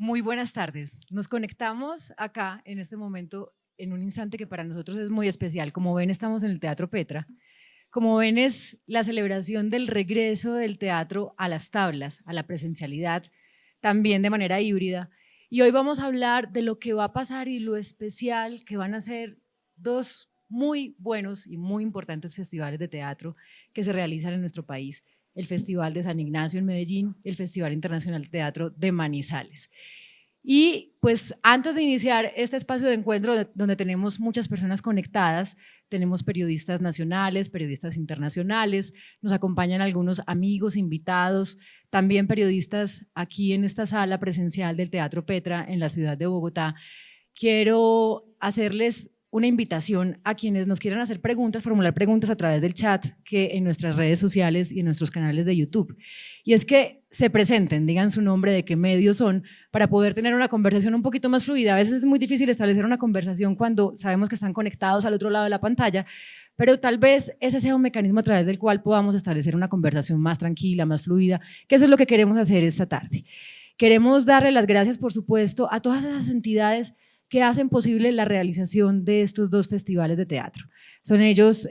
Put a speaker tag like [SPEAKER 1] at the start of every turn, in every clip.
[SPEAKER 1] Muy buenas tardes. Nos conectamos acá en este momento en un instante que para nosotros es muy especial. Como ven, estamos en el Teatro Petra. Como ven, es la celebración del regreso del teatro a las tablas, a la presencialidad, también de manera híbrida. Y hoy vamos a hablar de lo que va a pasar y lo especial que van a ser dos muy buenos y muy importantes festivales de teatro que se realizan en nuestro país: el Festival de San Ignacio en Medellín y el Festival Internacional de Teatro de Manizales. Y pues antes de iniciar este espacio de encuentro donde tenemos muchas personas conectadas, tenemos periodistas nacionales, periodistas internacionales, nos acompañan algunos amigos, invitados, también periodistas aquí en esta sala presencial del Teatro Petra en la ciudad de Bogotá. Quiero hacerles una invitación a quienes nos quieran hacer preguntas, formular preguntas a través del chat que en nuestras redes sociales y en nuestros canales de YouTube. Y es que se presenten, digan su nombre, de qué medio son, para poder tener una conversación un poquito más fluida. A veces es muy difícil establecer una conversación cuando sabemos que están conectados al otro lado de la pantalla, pero tal vez ese sea un mecanismo a través del cual podamos establecer una conversación más tranquila, más fluida, que eso es lo que queremos hacer esta tarde. Queremos darle las gracias, por supuesto, a todas esas entidades que hacen posible la realización de estos dos festivales de teatro. Son ellos,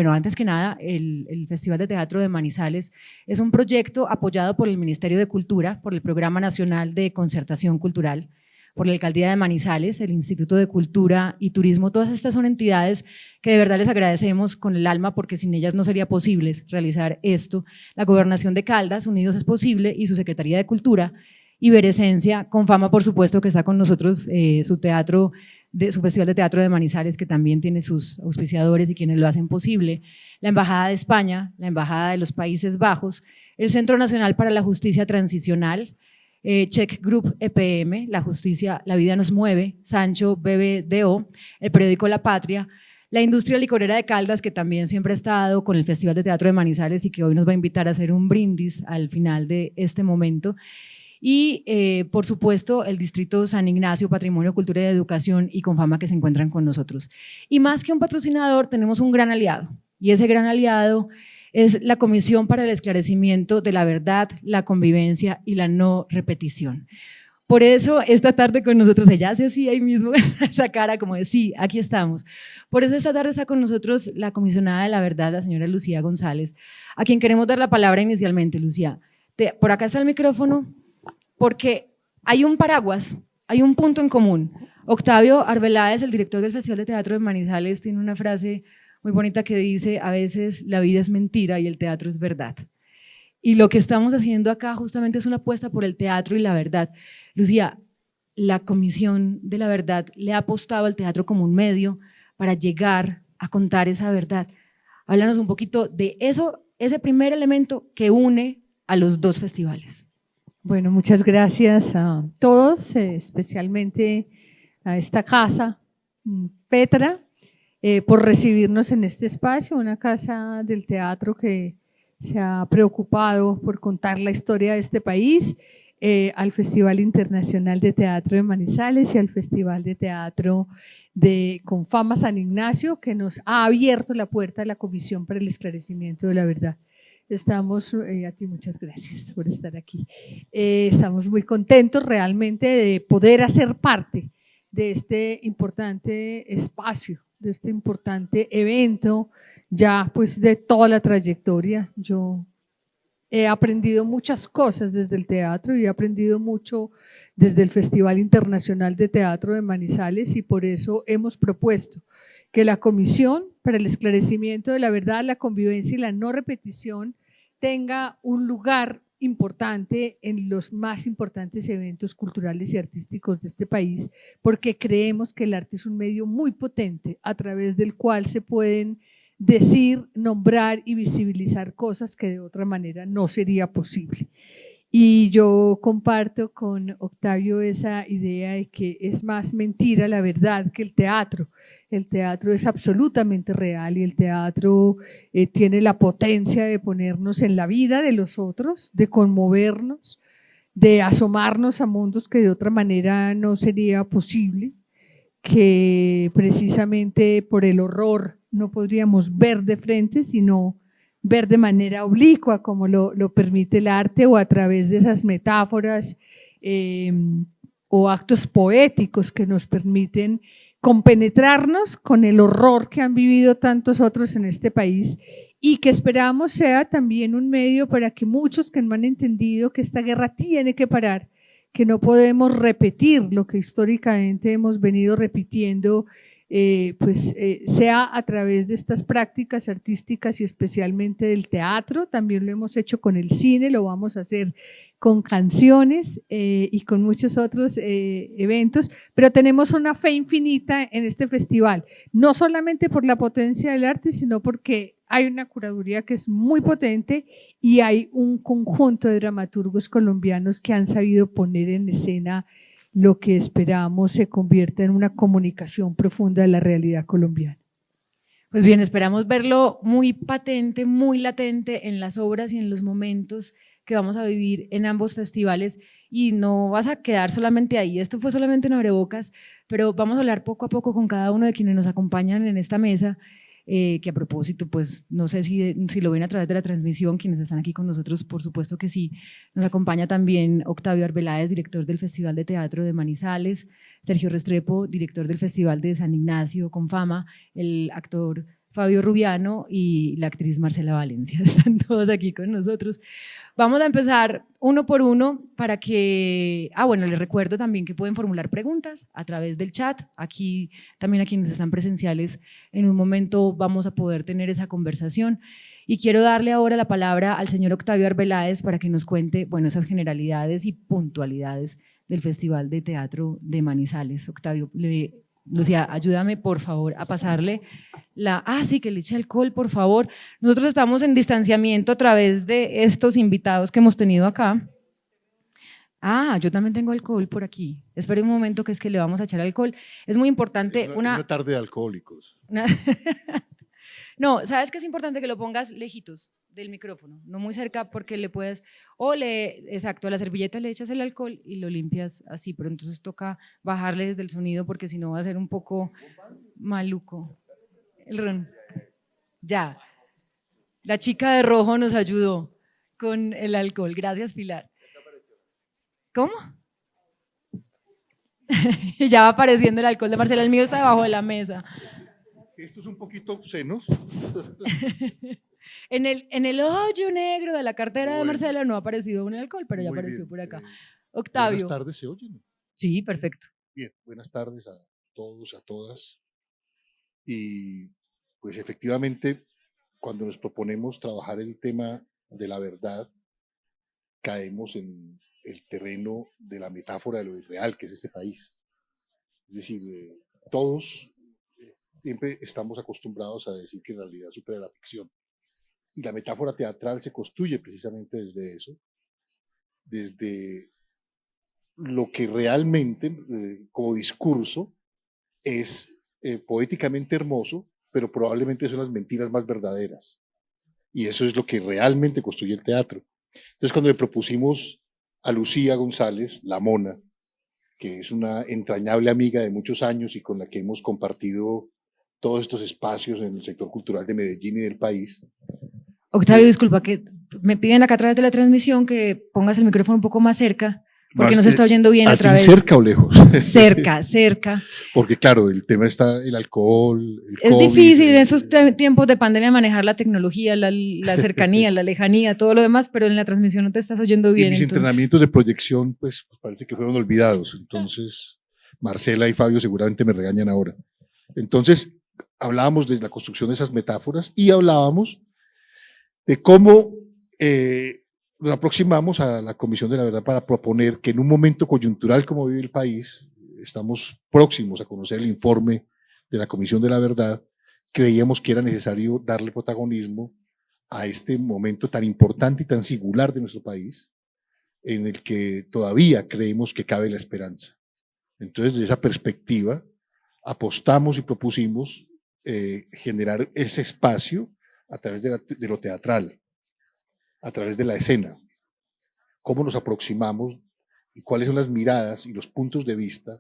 [SPEAKER 1] antes que nada, el Festival de Teatro de Manizales es un proyecto apoyado por el Ministerio de Cultura, por el Programa Nacional de Concertación Cultural, por la Alcaldía de Manizales, el Instituto de Cultura y Turismo. Todas estas son entidades que de verdad les agradecemos con el alma, porque sin ellas no sería posible realizar esto. La Gobernación de Caldas, Unidos es Posible, y su Secretaría de Cultura, Iberescencia, Confama, por supuesto, que está con nosotros, su Festival de Teatro de Manizales, que también tiene sus auspiciadores y quienes lo hacen posible, la Embajada de España, la Embajada de los Países Bajos, el Centro Nacional para la Justicia Transicional, Check Group EPM, La Justicia, La Vida Nos Mueve, Sancho BBDO, el periódico La Patria, la industria licorera de Caldas, que también siempre ha estado con el Festival de Teatro de Manizales y que hoy nos va a invitar a hacer un brindis al final de este momento, y por supuesto el Distrito San Ignacio, Patrimonio, Cultura y Educación, y Confama, que se encuentran con nosotros. Y más que un patrocinador, tenemos un gran aliado, y ese gran aliado es la Comisión para el Esclarecimiento de la Verdad, la Convivencia y la No Repetición. Por eso esta tarde con nosotros, ella hace así ahí mismo esa cara como de sí, aquí estamos. Por eso esta tarde está con nosotros la comisionada de la verdad, la señora Lucía González, a quien queremos dar la palabra inicialmente. Lucía, por acá está el micrófono, porque hay un paraguas, hay un punto en común. Octavio Arbeláez, el director del Festival de Teatro de Manizales, tiene una frase muy bonita que dice: a veces la vida es mentira y el teatro es verdad. Y lo que estamos haciendo acá justamente es una apuesta por el teatro y la verdad. Lucía, la Comisión de la Verdad le ha apostado al teatro como un medio para llegar a contar esa verdad. Háblanos un poquito de eso, ese primer elemento que une a los dos festivales.
[SPEAKER 2] Bueno, muchas gracias a todos, especialmente a esta casa, Petra, por recibirnos en este espacio, una casa del teatro que se ha preocupado por contar la historia de este país, al Festival Internacional de Teatro de Manizales y al Festival de Teatro de Confama San Ignacio, que nos ha abierto la puerta a la Comisión para el Esclarecimiento de la Verdad. Estamos, a ti muchas gracias por estar aquí, estamos muy contentos realmente de poder hacer parte de este importante espacio, de este importante evento, ya pues de toda la trayectoria. Yo he aprendido muchas cosas desde el teatro y he aprendido mucho desde el Festival Internacional de Teatro de Manizales, y por eso hemos propuesto que la Comisión para el Esclarecimiento de la Verdad, la Convivencia y la No Repetición tenga un lugar importante en los más importantes eventos culturales y artísticos de este país, porque creemos que el arte es un medio muy potente a través del cual se pueden decir, nombrar y visibilizar cosas que de otra manera no sería posible. Y yo comparto con Octavio esa idea de que es más mentira la verdad que el teatro. El teatro es absolutamente real y el teatro tiene la potencia de ponernos en la vida de los otros, de conmovernos, de asomarnos a mundos que de otra manera no sería posible, que precisamente por el horror no podríamos ver de frente, sino ver de manera oblicua, como lo permite el arte, o a través de esas metáforas eh, o actos poéticos que nos permiten compenetrarnos con el horror que han vivido tantos otros en este país y que esperamos sea también un medio para que muchos que no han entendido que esta guerra tiene que parar, que no podemos repetir lo que históricamente hemos venido repitiendo, sea a través de estas prácticas artísticas y especialmente del teatro. También lo hemos hecho con el cine, lo vamos a hacer con canciones y con muchos otros eventos, pero tenemos una fe infinita en este festival, no solamente por la potencia del arte, sino porque hay una curaduría que es muy potente y hay un conjunto de dramaturgos colombianos que han sabido poner en escena lo que esperamos se convierta en una comunicación profunda de la realidad colombiana.
[SPEAKER 1] Pues bien, esperamos verlo muy patente, muy latente en las obras y en los momentos que vamos a vivir en ambos festivales, y no vas a quedar solamente ahí. Esto fue solamente un abrebocas, pero vamos a hablar poco a poco con cada uno de quienes nos acompañan en esta mesa, que a propósito, pues no sé si lo ven a través de la transmisión, quienes están aquí con nosotros, por supuesto que sí. Nos acompaña también Octavio Arbeláez, director del Festival de Teatro de Manizales, Sergio Restrepo, director del Festival de San Ignacio con Fama, el actor Fabio Rubiano y la actriz Marcela Valencia. Están todos aquí con nosotros. Vamos a empezar uno por uno para que, bueno, les recuerdo también que pueden formular preguntas a través del chat. Aquí también a quienes están presenciales, en un momento vamos a poder tener esa conversación. Y quiero darle ahora la palabra al señor Octavio Arbeláez para que nos cuente, bueno, esas generalidades y puntualidades del Festival de Teatro de Manizales. Octavio, Lucía, ayúdame por favor a pasarle sí, que le eche alcohol, por favor. Nosotros estamos en distanciamiento a través de estos invitados que hemos tenido acá. Yo también tengo alcohol por aquí. Espere un momento, que es que le vamos a echar alcohol. Es muy importante
[SPEAKER 3] es una tarde de alcohólicos.
[SPEAKER 1] No, ¿sabes qué es importante? Que lo pongas lejitos del micrófono, no muy cerca, porque le puedes, exacto, a la servilleta le echas el alcohol y lo limpias así, pero entonces toca bajarle desde el sonido porque si no va a ser un poco maluco. El ron. Ya. La chica de rojo nos ayudó con el alcohol. Gracias, Pilar. ¿Cómo? Ya va apareciendo el alcohol de Marcela. El mío está debajo de la mesa.
[SPEAKER 3] Esto es un poquito obscenos.
[SPEAKER 1] En el hoyo negro de la cartera de Marcela no ha aparecido un alcohol, pero ya apareció
[SPEAKER 3] bien.
[SPEAKER 1] por acá. Octavio.
[SPEAKER 3] Buenas tardes, ¿se oyen?
[SPEAKER 1] Sí, perfecto.
[SPEAKER 3] Bien, buenas tardes a todos, a todas. Y pues efectivamente, cuando nos proponemos trabajar el tema de la verdad, caemos en el terreno de la metáfora de lo irreal que es este país. Es decir, todos siempre estamos acostumbrados a decir que en realidad supera la ficción. Y la metáfora teatral se construye precisamente desde eso, desde lo que realmente, como discurso, es poéticamente hermoso, pero probablemente son las mentiras más verdaderas. Y eso es lo que realmente construye el teatro. Entonces, cuando le propusimos a Lucía González, la Mona, que es una entrañable amiga de muchos años y con la que hemos compartido todos estos espacios en el sector cultural de Medellín y del país.
[SPEAKER 1] Octavio, disculpa, que me piden acá a través de la transmisión que pongas el micrófono un poco más cerca, porque no se está oyendo bien a través.
[SPEAKER 3] ¿Cerca o lejos?
[SPEAKER 1] Cerca.
[SPEAKER 3] Porque claro, el tema está el alcohol, el
[SPEAKER 1] es
[SPEAKER 3] COVID,
[SPEAKER 1] difícil en estos tiempos de pandemia manejar la tecnología, la cercanía, la lejanía, todo lo demás, pero en la transmisión no te estás oyendo bien.
[SPEAKER 3] Y mis entrenamientos de proyección, pues parece que fueron olvidados. Entonces, Marcela y Fabio seguramente me regañan ahora. Entonces, hablábamos de la construcción de esas metáforas y hablábamos de cómo nos aproximamos a la Comisión de la Verdad para proponer que en un momento coyuntural como vive el país, estamos próximos a conocer el informe de la Comisión de la Verdad, creíamos que era necesario darle protagonismo a este momento tan importante y tan singular de nuestro país, en el que todavía creemos que cabe la esperanza. Entonces, desde esa perspectiva, apostamos y propusimos generar ese espacio a través de lo teatral, a través de la escena. Cómo nos aproximamos y cuáles son las miradas y los puntos de vista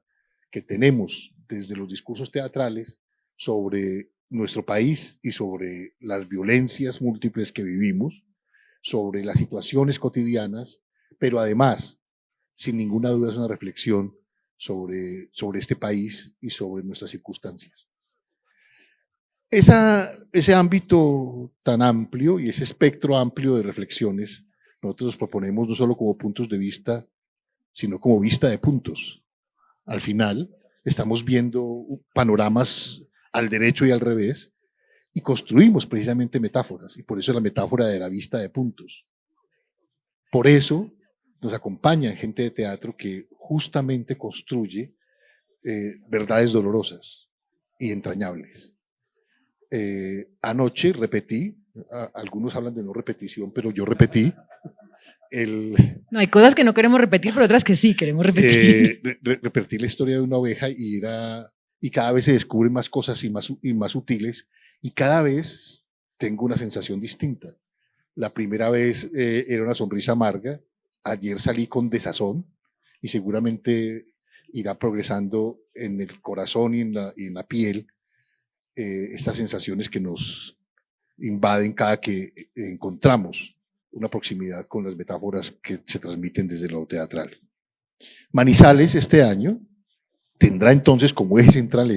[SPEAKER 3] que tenemos desde los discursos teatrales sobre nuestro país y sobre las violencias múltiples que vivimos, sobre las situaciones cotidianas, pero además sin ninguna duda es una reflexión sobre este país y sobre nuestras circunstancias. Ese ámbito tan amplio y ese espectro amplio de reflexiones, nosotros los proponemos no solo como puntos de vista, sino como vista de puntos. Al final, estamos viendo panoramas al derecho y al revés, y construimos precisamente metáforas, y por eso la metáfora de la vista de puntos. Por eso nos acompaña gente de teatro que justamente construye verdades dolorosas y entrañables. Anoche repetí, algunos hablan de no repetición, pero yo repetí
[SPEAKER 1] No, hay cosas que no queremos repetir, pero otras que sí queremos repetir.
[SPEAKER 3] Repetí la historia de una oveja y cada vez se descubren más cosas y más sutiles, y cada vez tengo una sensación distinta. La primera vez era una sonrisa amarga, ayer salí con desazón y seguramente irá progresando en el corazón y en la piel estas sensaciones que nos invaden cada que encontramos una proximidad con las metáforas que se transmiten desde lo teatral. Manizales este año tendrá entonces como eje central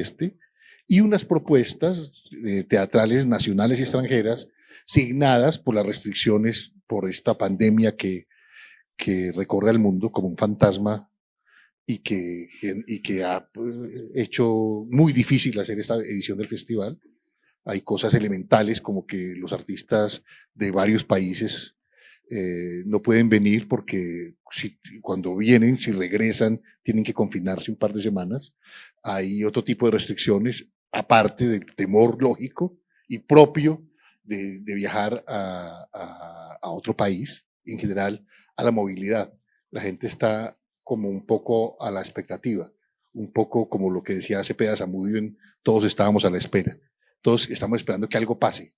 [SPEAKER 3] y unas propuestas teatrales nacionales y extranjeras signadas por las restricciones por esta pandemia que recorre al mundo como un fantasma y que ha hecho muy difícil hacer esta edición del festival. Hay cosas elementales como que los artistas de varios países no pueden venir porque cuando vienen, si regresan, tienen que confinarse un par de semanas. Hay otro tipo de restricciones, aparte del temor lógico y propio de viajar a otro país, en general a la movilidad. La gente está como un poco a la expectativa, un poco como lo que decía Cepeda Zamudio en Todos estábamos a la espera. Todos estamos esperando que algo pase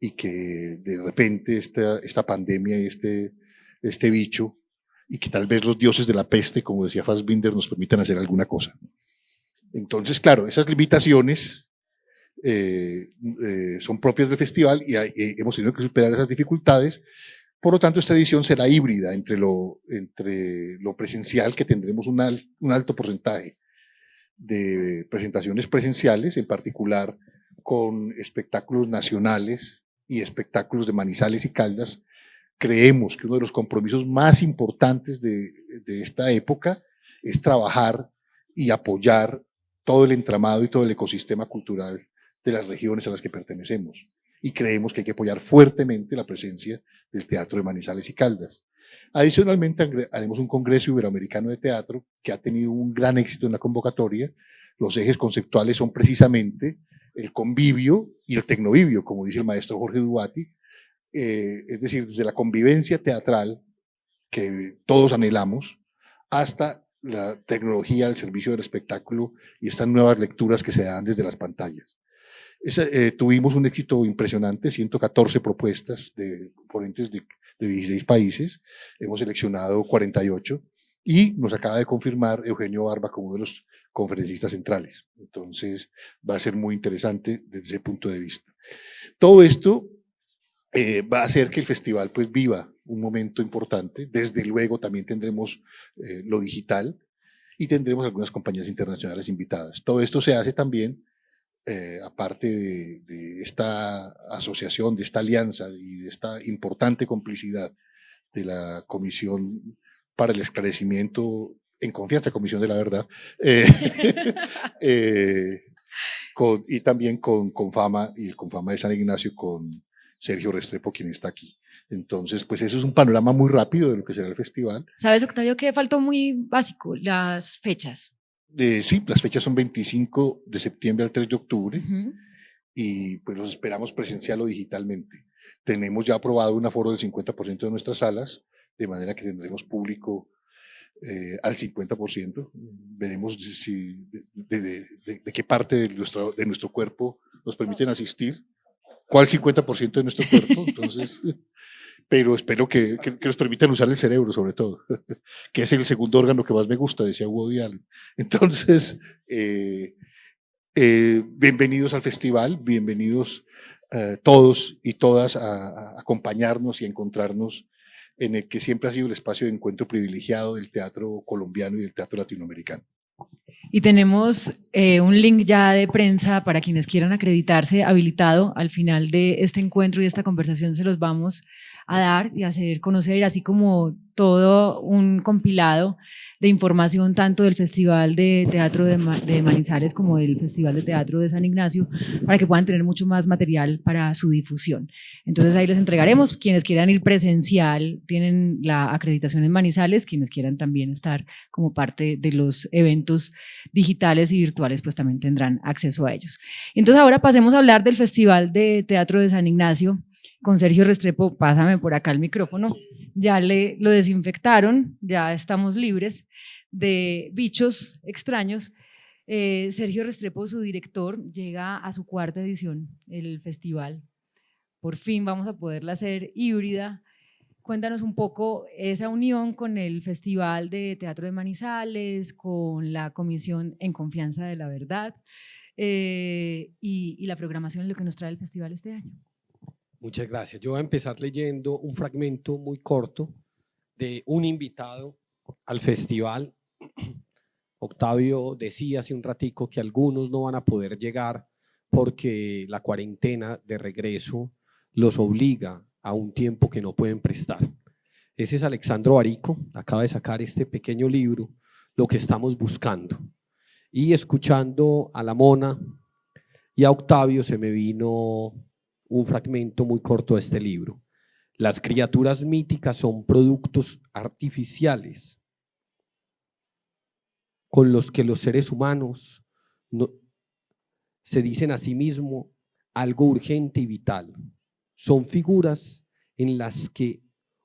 [SPEAKER 3] y que de repente esta pandemia y este bicho, y que tal vez los dioses de la peste, como decía Fassbinder, nos permitan hacer alguna cosa. Entonces, claro, esas limitaciones son propias del festival y hemos tenido que superar esas dificultades. Por lo tanto, esta edición será híbrida entre lo presencial, que tendremos un alto porcentaje de presentaciones presenciales, en particular con espectáculos nacionales y espectáculos de Manizales y Caldas. Creemos que uno de los compromisos más importantes de esta época es trabajar y apoyar todo el entramado y todo el ecosistema cultural de las regiones a las que pertenecemos. Y creemos que hay que apoyar fuertemente la presencia del Teatro de Manizales y Caldas. Adicionalmente, haremos un Congreso Iberoamericano de Teatro que ha tenido un gran éxito en la convocatoria. Los ejes conceptuales son precisamente el convivio y el tecnovivio, como dice el maestro Jorge Duati, es decir, desde la convivencia teatral que todos anhelamos hasta la tecnología al servicio del espectáculo y estas nuevas lecturas que se dan desde las pantallas. Tuvimos un éxito impresionante, 114 propuestas de ponentes de 16 países, hemos seleccionado 48 y nos acaba de confirmar Eugenio Barba como uno de los conferencistas centrales. Entonces va a ser muy interesante desde ese punto de vista. Todo esto va a hacer que el festival pues viva un momento importante. Desde luego también tendremos lo digital y tendremos algunas compañías internacionales invitadas. Todo esto se hace también aparte de esta asociación, de esta alianza y de esta importante complicidad de la Comisión para el Esclarecimiento en Confianza, Comisión de la Verdad, y también con Confama y el Confama de San Ignacio, con Sergio Restrepo, quien está aquí. Entonces, pues eso es un panorama muy rápido de lo que será el festival.
[SPEAKER 1] ¿Sabes, Octavio, que faltó muy básico? Las fechas.
[SPEAKER 3] Sí, las fechas son 25 de septiembre al 3 de octubre y pues los esperamos presencial o digitalmente. Tenemos ya aprobado un aforo del 50% de nuestras salas, de manera que tendremos público al 50%. Veremos de qué parte de nuestro cuerpo nos permiten asistir, cuál 50% de nuestro cuerpo, entonces... Pero espero que nos permitan usar el cerebro, sobre todo, que es el segundo órgano que más me gusta, decía Woody Allen. Entonces, bienvenidos al festival, bienvenidos todos y todas a acompañarnos y a encontrarnos en el que siempre ha sido el espacio de encuentro privilegiado del teatro colombiano y del teatro latinoamericano.
[SPEAKER 1] Y tenemos un link ya de prensa para quienes quieran acreditarse habilitado. Al final de este encuentro y de esta conversación se los vamos a dar y hacer conocer, así como todo un compilado de información tanto del Festival de Teatro de Manizales como del Festival de Teatro de San Ignacio, para que puedan tener mucho más material para su difusión. Entonces ahí les entregaremos. Quienes quieran ir presencial tienen la acreditación en Manizales, quienes quieran también estar como parte de los eventos digitales y virtuales pues también tendrán acceso a ellos. Entonces ahora pasemos a hablar del Festival de Teatro de San Ignacio. Con Sergio Restrepo, pásame por acá el micrófono, ya lo desinfectaron, ya estamos libres de bichos extraños. Sergio Restrepo, su director, llega a su 4ª edición, el festival. Por fin vamos a poderla hacer híbrida. Cuéntanos un poco esa unión con el Festival de Teatro de Manizales, con la Comisión En Confianza de la Verdad y la programación, lo que nos trae el festival este año.
[SPEAKER 4] Muchas gracias. Yo voy a empezar leyendo un fragmento muy corto de un invitado al festival. Octavio decía hace un ratico que algunos no van a poder llegar porque la cuarentena de regreso los obliga a un tiempo que no pueden prestar. Ese es Alexandro Barico, acaba de sacar este pequeño libro, Lo que estamos buscando. Y escuchando a la Mona y a Octavio se me vino un fragmento muy corto de este libro. Las criaturas míticas son productos artificiales con los que los seres humanos se dicen a sí mismos algo urgente y vital. Son figuras en las que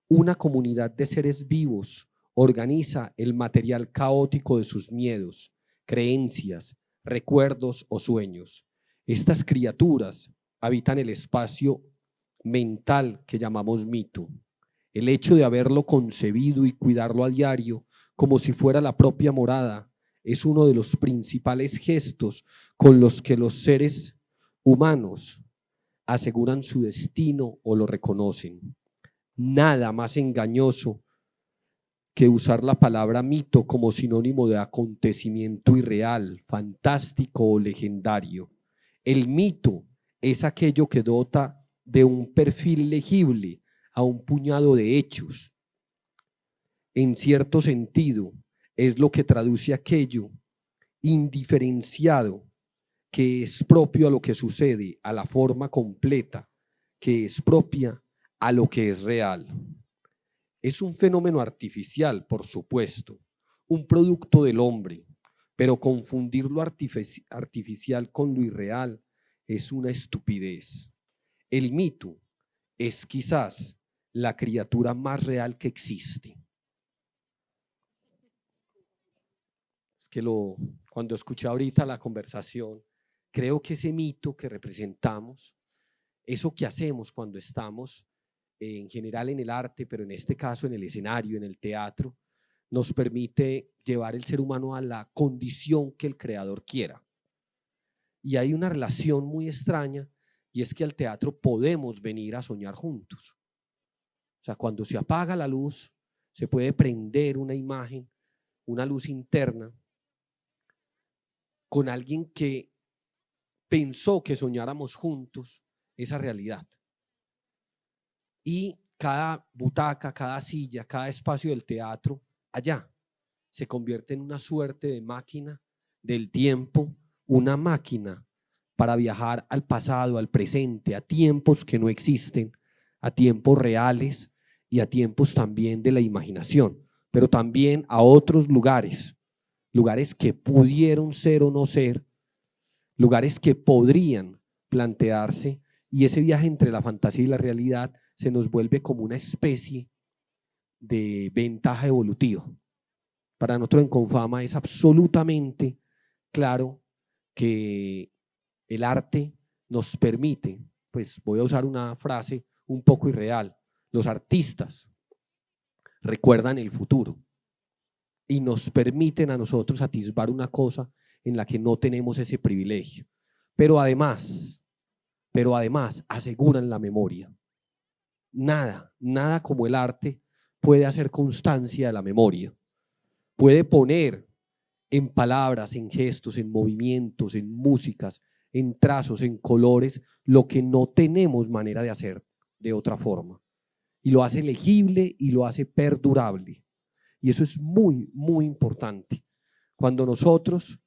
[SPEAKER 4] una comunidad de seres vivos organiza el material caótico de sus miedos, creencias, recuerdos o sueños. Estas criaturas habitan el espacio mental que llamamos mito. El hecho de haberlo concebido y cuidarlo a diario como si fuera la propia morada es uno de los principales gestos con los que los seres humanos aseguran su destino o lo reconocen. Nada más engañoso que usar la palabra mito como sinónimo de acontecimiento irreal, fantástico o legendario. El mito es aquello que dota de un perfil legible a un puñado de hechos. En cierto sentido, es lo que traduce aquello indiferenciado que es propio a lo que sucede, a la forma completa, que es propia a lo que es real. Es un fenómeno artificial, por supuesto, un producto del hombre, pero confundir lo artificial con lo irreal es una estupidez. El mito es quizás la criatura más real que existe. Es que cuando escuché ahorita la conversación, creo que ese mito que representamos, eso que hacemos cuando estamos en general en el arte, pero en este caso en el escenario, en el teatro, nos permite llevar el ser humano a la condición que el creador quiera. Y hay una relación muy extraña, y es que al teatro podemos venir a soñar juntos. O sea, cuando se apaga la luz, se puede prender una imagen, una luz interna, con alguien que pensó que soñáramos juntos esa realidad. Y cada butaca, cada silla, cada espacio del teatro, allá, se convierte en una suerte de máquina del tiempo, una máquina para viajar al pasado, al presente, a tiempos que no existen, a tiempos reales y a tiempos también de la imaginación, pero también a otros lugares, lugares que pudieron ser o no ser, lugares que podrían plantearse, y ese viaje entre la fantasía y la realidad se nos vuelve como una especie de ventaja evolutiva. Para nosotros en Confama es absolutamente claro que el arte nos permite, pues voy a usar una frase un poco irreal, los artistas recuerdan el futuro y nos permiten a nosotros atisbar una cosa en la que no tenemos ese privilegio, pero además aseguran la memoria. Nada como el arte puede hacer constancia de la memoria, puede poner en palabras, en gestos, en movimientos, en músicas, en trazos, en colores, lo que no tenemos manera de hacer de otra forma. Y lo hace legible y lo hace perdurable. Y eso es muy, muy importante. Cuando nosotros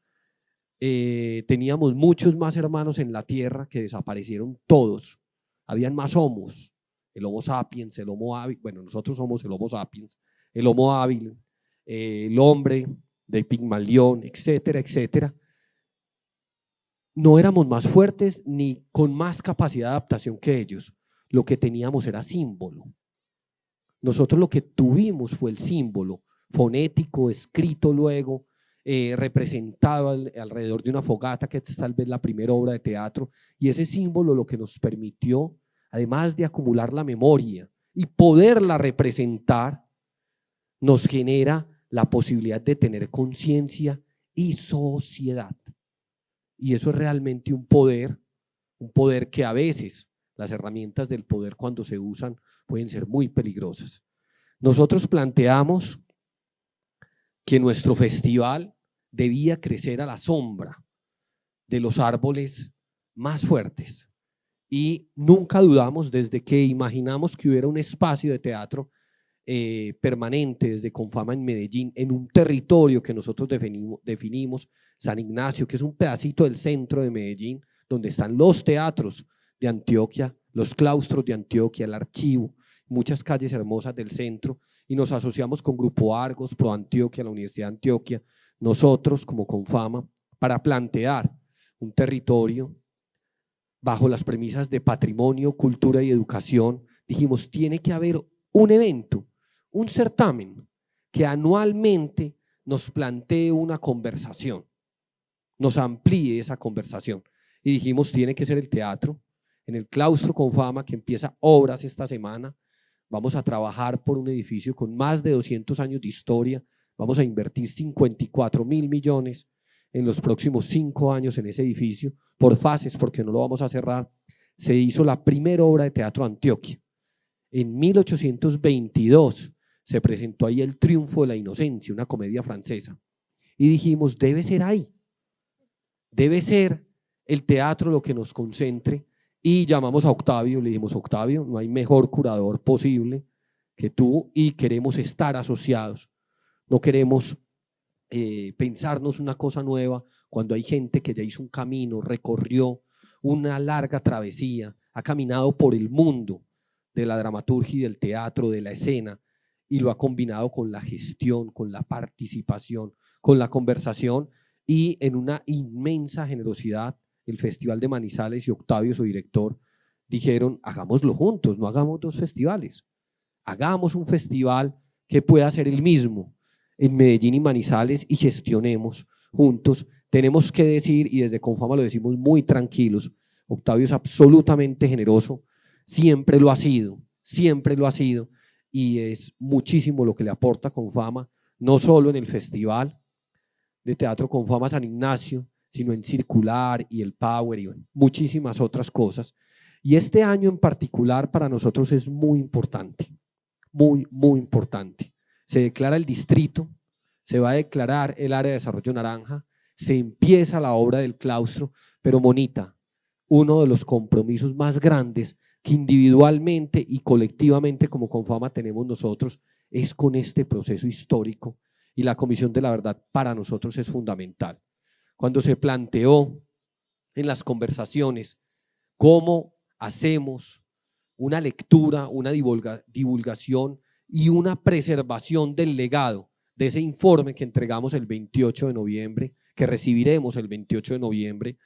[SPEAKER 4] teníamos muchos más hermanos en la tierra que desaparecieron todos, habían más homos, el Homo sapiens, el Homo hábil, bueno, nosotros somos el Homo sapiens, el Homo hábil, el hombre de Pigmalión, etcétera, etcétera. No éramos más fuertes ni con más capacidad de adaptación que ellos. Lo que teníamos era símbolo. Nosotros lo que tuvimos fue el símbolo fonético, escrito luego, representado alrededor de una fogata, que es tal vez la primera obra de teatro, y ese símbolo lo que nos permitió, además de acumular la memoria y poderla representar, nos genera la posibilidad de tener conciencia y sociedad. Y eso es realmente un poder que a veces las herramientas del poder cuando se usan pueden ser muy peligrosas. Nosotros planteamos que nuestro festival debía crecer a la sombra de los árboles más fuertes y nunca dudamos desde que imaginamos que hubiera un espacio de teatro permanente desde Confama en Medellín, en un territorio que nosotros definimos San Ignacio, que es un pedacito del centro de Medellín, donde están los teatros de Antioquia, los claustros de Antioquia, el archivo, muchas calles hermosas del centro, y nos asociamos con Grupo Argos, Pro Antioquia, la Universidad de Antioquia, nosotros como Confama, para plantear un territorio bajo las premisas de patrimonio, cultura y educación. Dijimos, tiene que haber un evento, un certamen que anualmente nos plantee una conversación, nos amplíe esa conversación. Y dijimos, tiene que ser el teatro, en el claustro Confama, que empieza obras esta semana. Vamos a trabajar por un edificio con más de 200 años de historia, vamos a invertir 54.000 millones en los próximos 5 años en ese edificio, por fases, porque no lo vamos a cerrar. Se hizo la primera obra de teatro de Antioquia. En 1822 se presentó ahí El Triunfo de la Inocencia, una comedia francesa, y dijimos, debe ser ahí, debe ser el teatro lo que nos concentre, y llamamos a Octavio, le dijimos, Octavio, no hay mejor curador posible que tú y queremos estar asociados, no queremos pensarnos una cosa nueva cuando hay gente que ya hizo un camino, recorrió una larga travesía, ha caminado por el mundo de la dramaturgia y del teatro, de la escena, y lo ha combinado con la gestión, con la participación, con la conversación, y en una inmensa generosidad el Festival de Manizales y Octavio, su director, dijeron, hagámoslo juntos, no hagamos 2 festivales, hagamos un festival que pueda ser el mismo en Medellín y Manizales y gestionemos juntos. Tenemos que decir, y desde Confama lo decimos muy tranquilos, Octavio es absolutamente generoso, siempre lo ha sido, y es muchísimo lo que le aporta Confama, no solo en el Festival de Teatro Confama San Ignacio, sino en Circular y el Power y muchísimas otras cosas. Y este año en particular para nosotros es muy importante, muy, muy importante. Se declara el distrito, se va a declarar el área de desarrollo naranja, se empieza la obra del claustro, pero Monita, uno de los compromisos más grandes que individualmente y colectivamente como Confama tenemos nosotros es con este proceso histórico, y la Comisión de la Verdad para nosotros es fundamental. Cuando se planteó en las conversaciones cómo hacemos una lectura, una divulgación y una preservación del legado de ese informe que entregamos el 28 de noviembre, que recibiremos el 28 de noviembre,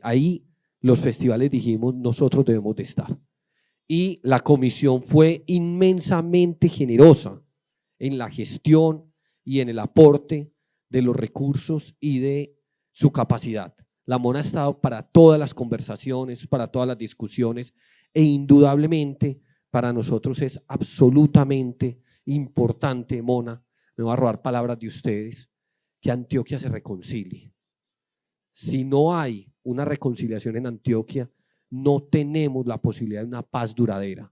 [SPEAKER 4] ahí los festivales dijimos, nosotros debemos de estar. Y la comisión fue inmensamente generosa en la gestión y en el aporte de los recursos y de su capacidad. La Mona ha estado para todas las conversaciones, para todas las discusiones, e indudablemente para nosotros es absolutamente importante, Mona, me voy a robar palabras de ustedes, que Antioquia se reconcilie. Si no hay una reconciliación en Antioquia, no tenemos la posibilidad de una paz duradera.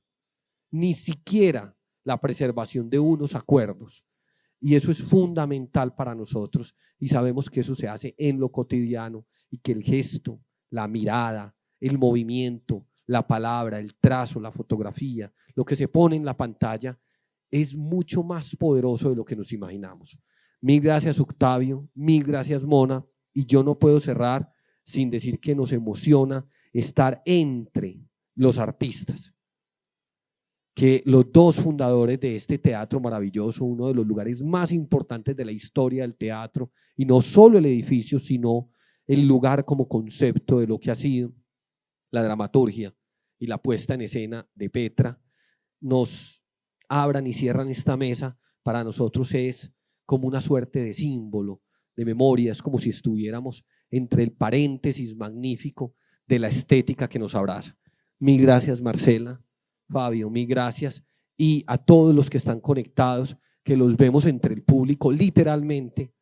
[SPEAKER 4] Ni siquiera la preservación de unos acuerdos. Y eso es fundamental para nosotros y sabemos que eso se hace en lo cotidiano y que el gesto, la mirada, el movimiento, la palabra, el trazo, la fotografía, lo que se pone en la pantalla es mucho más poderoso de lo que nos imaginamos. Mil gracias, Octavio, mil gracias, Mona, y yo no puedo cerrar sin decir que nos emociona estar entre los artistas, que los dos fundadores de este teatro maravilloso, uno de los lugares más importantes de la historia del teatro, y no solo el edificio, sino el lugar como concepto de lo que ha sido la dramaturgia y la puesta en escena de Petra, nos abran y cierran esta mesa. Para nosotros es como una suerte de símbolo, de memoria, es como si estuviéramos entre el paréntesis magnífico de la estética que nos abraza. Mil gracias, Marcela, Fabio, mil gracias, y a todos los que están conectados, que los vemos entre el público, literalmente,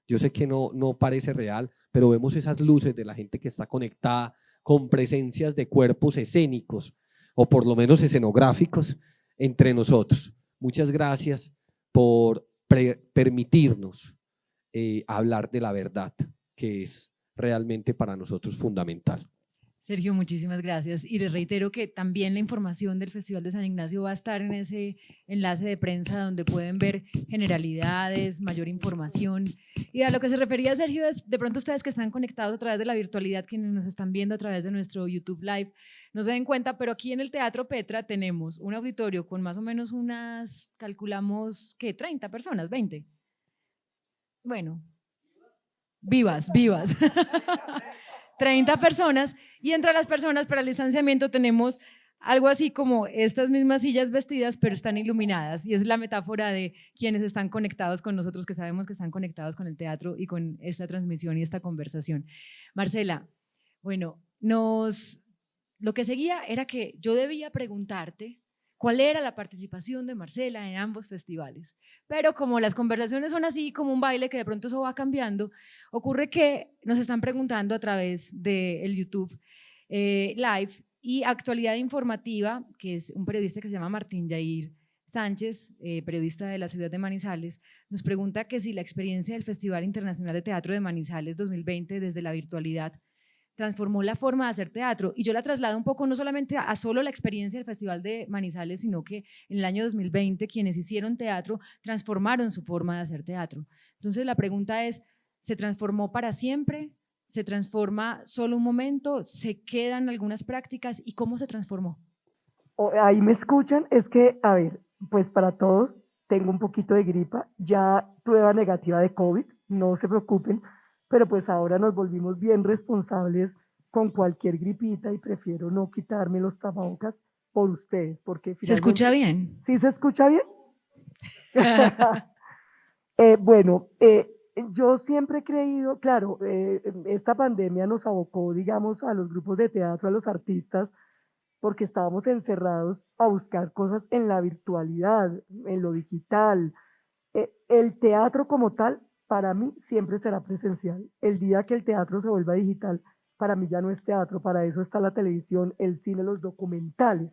[SPEAKER 4] yo sé que no parece real, pero vemos esas luces de la gente que está conectada con presencias de cuerpos escénicos, o por lo menos escenográficos, entre nosotros. Muchas gracias por permitirnos hablar de la verdad, que es realmente para nosotros fundamental.
[SPEAKER 1] Sergio, muchísimas gracias. Y les reitero que también la información del Festival de San Ignacio va a estar en ese enlace de prensa donde pueden ver generalidades, mayor información. Y a lo que se refería Sergio es, de pronto ustedes que están conectados a través de la virtualidad, quienes nos están viendo a través de nuestro YouTube Live, no se den cuenta, pero aquí en el Teatro Petra tenemos un auditorio con más o menos unas, calculamos, ¿qué? 30 personas, 20. Bueno, vivas. 30 personas, y entre las personas para el distanciamiento tenemos algo así como estas mismas sillas vestidas, pero están iluminadas, y es la metáfora de quienes están conectados con nosotros, que sabemos que están conectados con el teatro y con esta transmisión y esta conversación. Marcela, bueno, lo que seguía era que yo debía preguntarte cuál era la participación de Marcela en ambos festivales. Pero como las conversaciones son así como un baile que de pronto eso va cambiando, ocurre que nos están preguntando a través del YouTube Live y Actualidad Informativa, que es un periodista que se llama Martín Yair Sánchez, periodista de la ciudad de Manizales, nos pregunta que si la experiencia del Festival Internacional de Teatro de Manizales 2020 desde la virtualidad transformó la forma de hacer teatro, y yo la traslado un poco no solamente a solo la experiencia del Festival de Manizales, sino que en el año 2020 quienes hicieron teatro transformaron su forma de hacer teatro. Entonces la pregunta es, ¿se transformó para siempre? ¿Se transforma solo un momento? ¿Se quedan algunas prácticas? ¿Y cómo se transformó?
[SPEAKER 5] Ahí me escuchan, es que, a ver, pues para todos, tengo un poquito de gripa, ya prueba negativa de COVID, no se preocupen, pero pues ahora nos volvimos bien responsables con cualquier gripita y prefiero no quitarme los tapabocas por ustedes, porque
[SPEAKER 1] ¿Se escucha bien?
[SPEAKER 5] ¿Sí se escucha bien? Bueno, yo siempre he creído, claro, esta pandemia nos abocó, digamos, a los grupos de teatro, a los artistas, porque estábamos encerrados a buscar cosas en la virtualidad, en lo digital. El teatro como tal, para mí, siempre será presencial. El día que el teatro se vuelva digital, para mí ya no es teatro, para eso está la televisión, el cine, los documentales.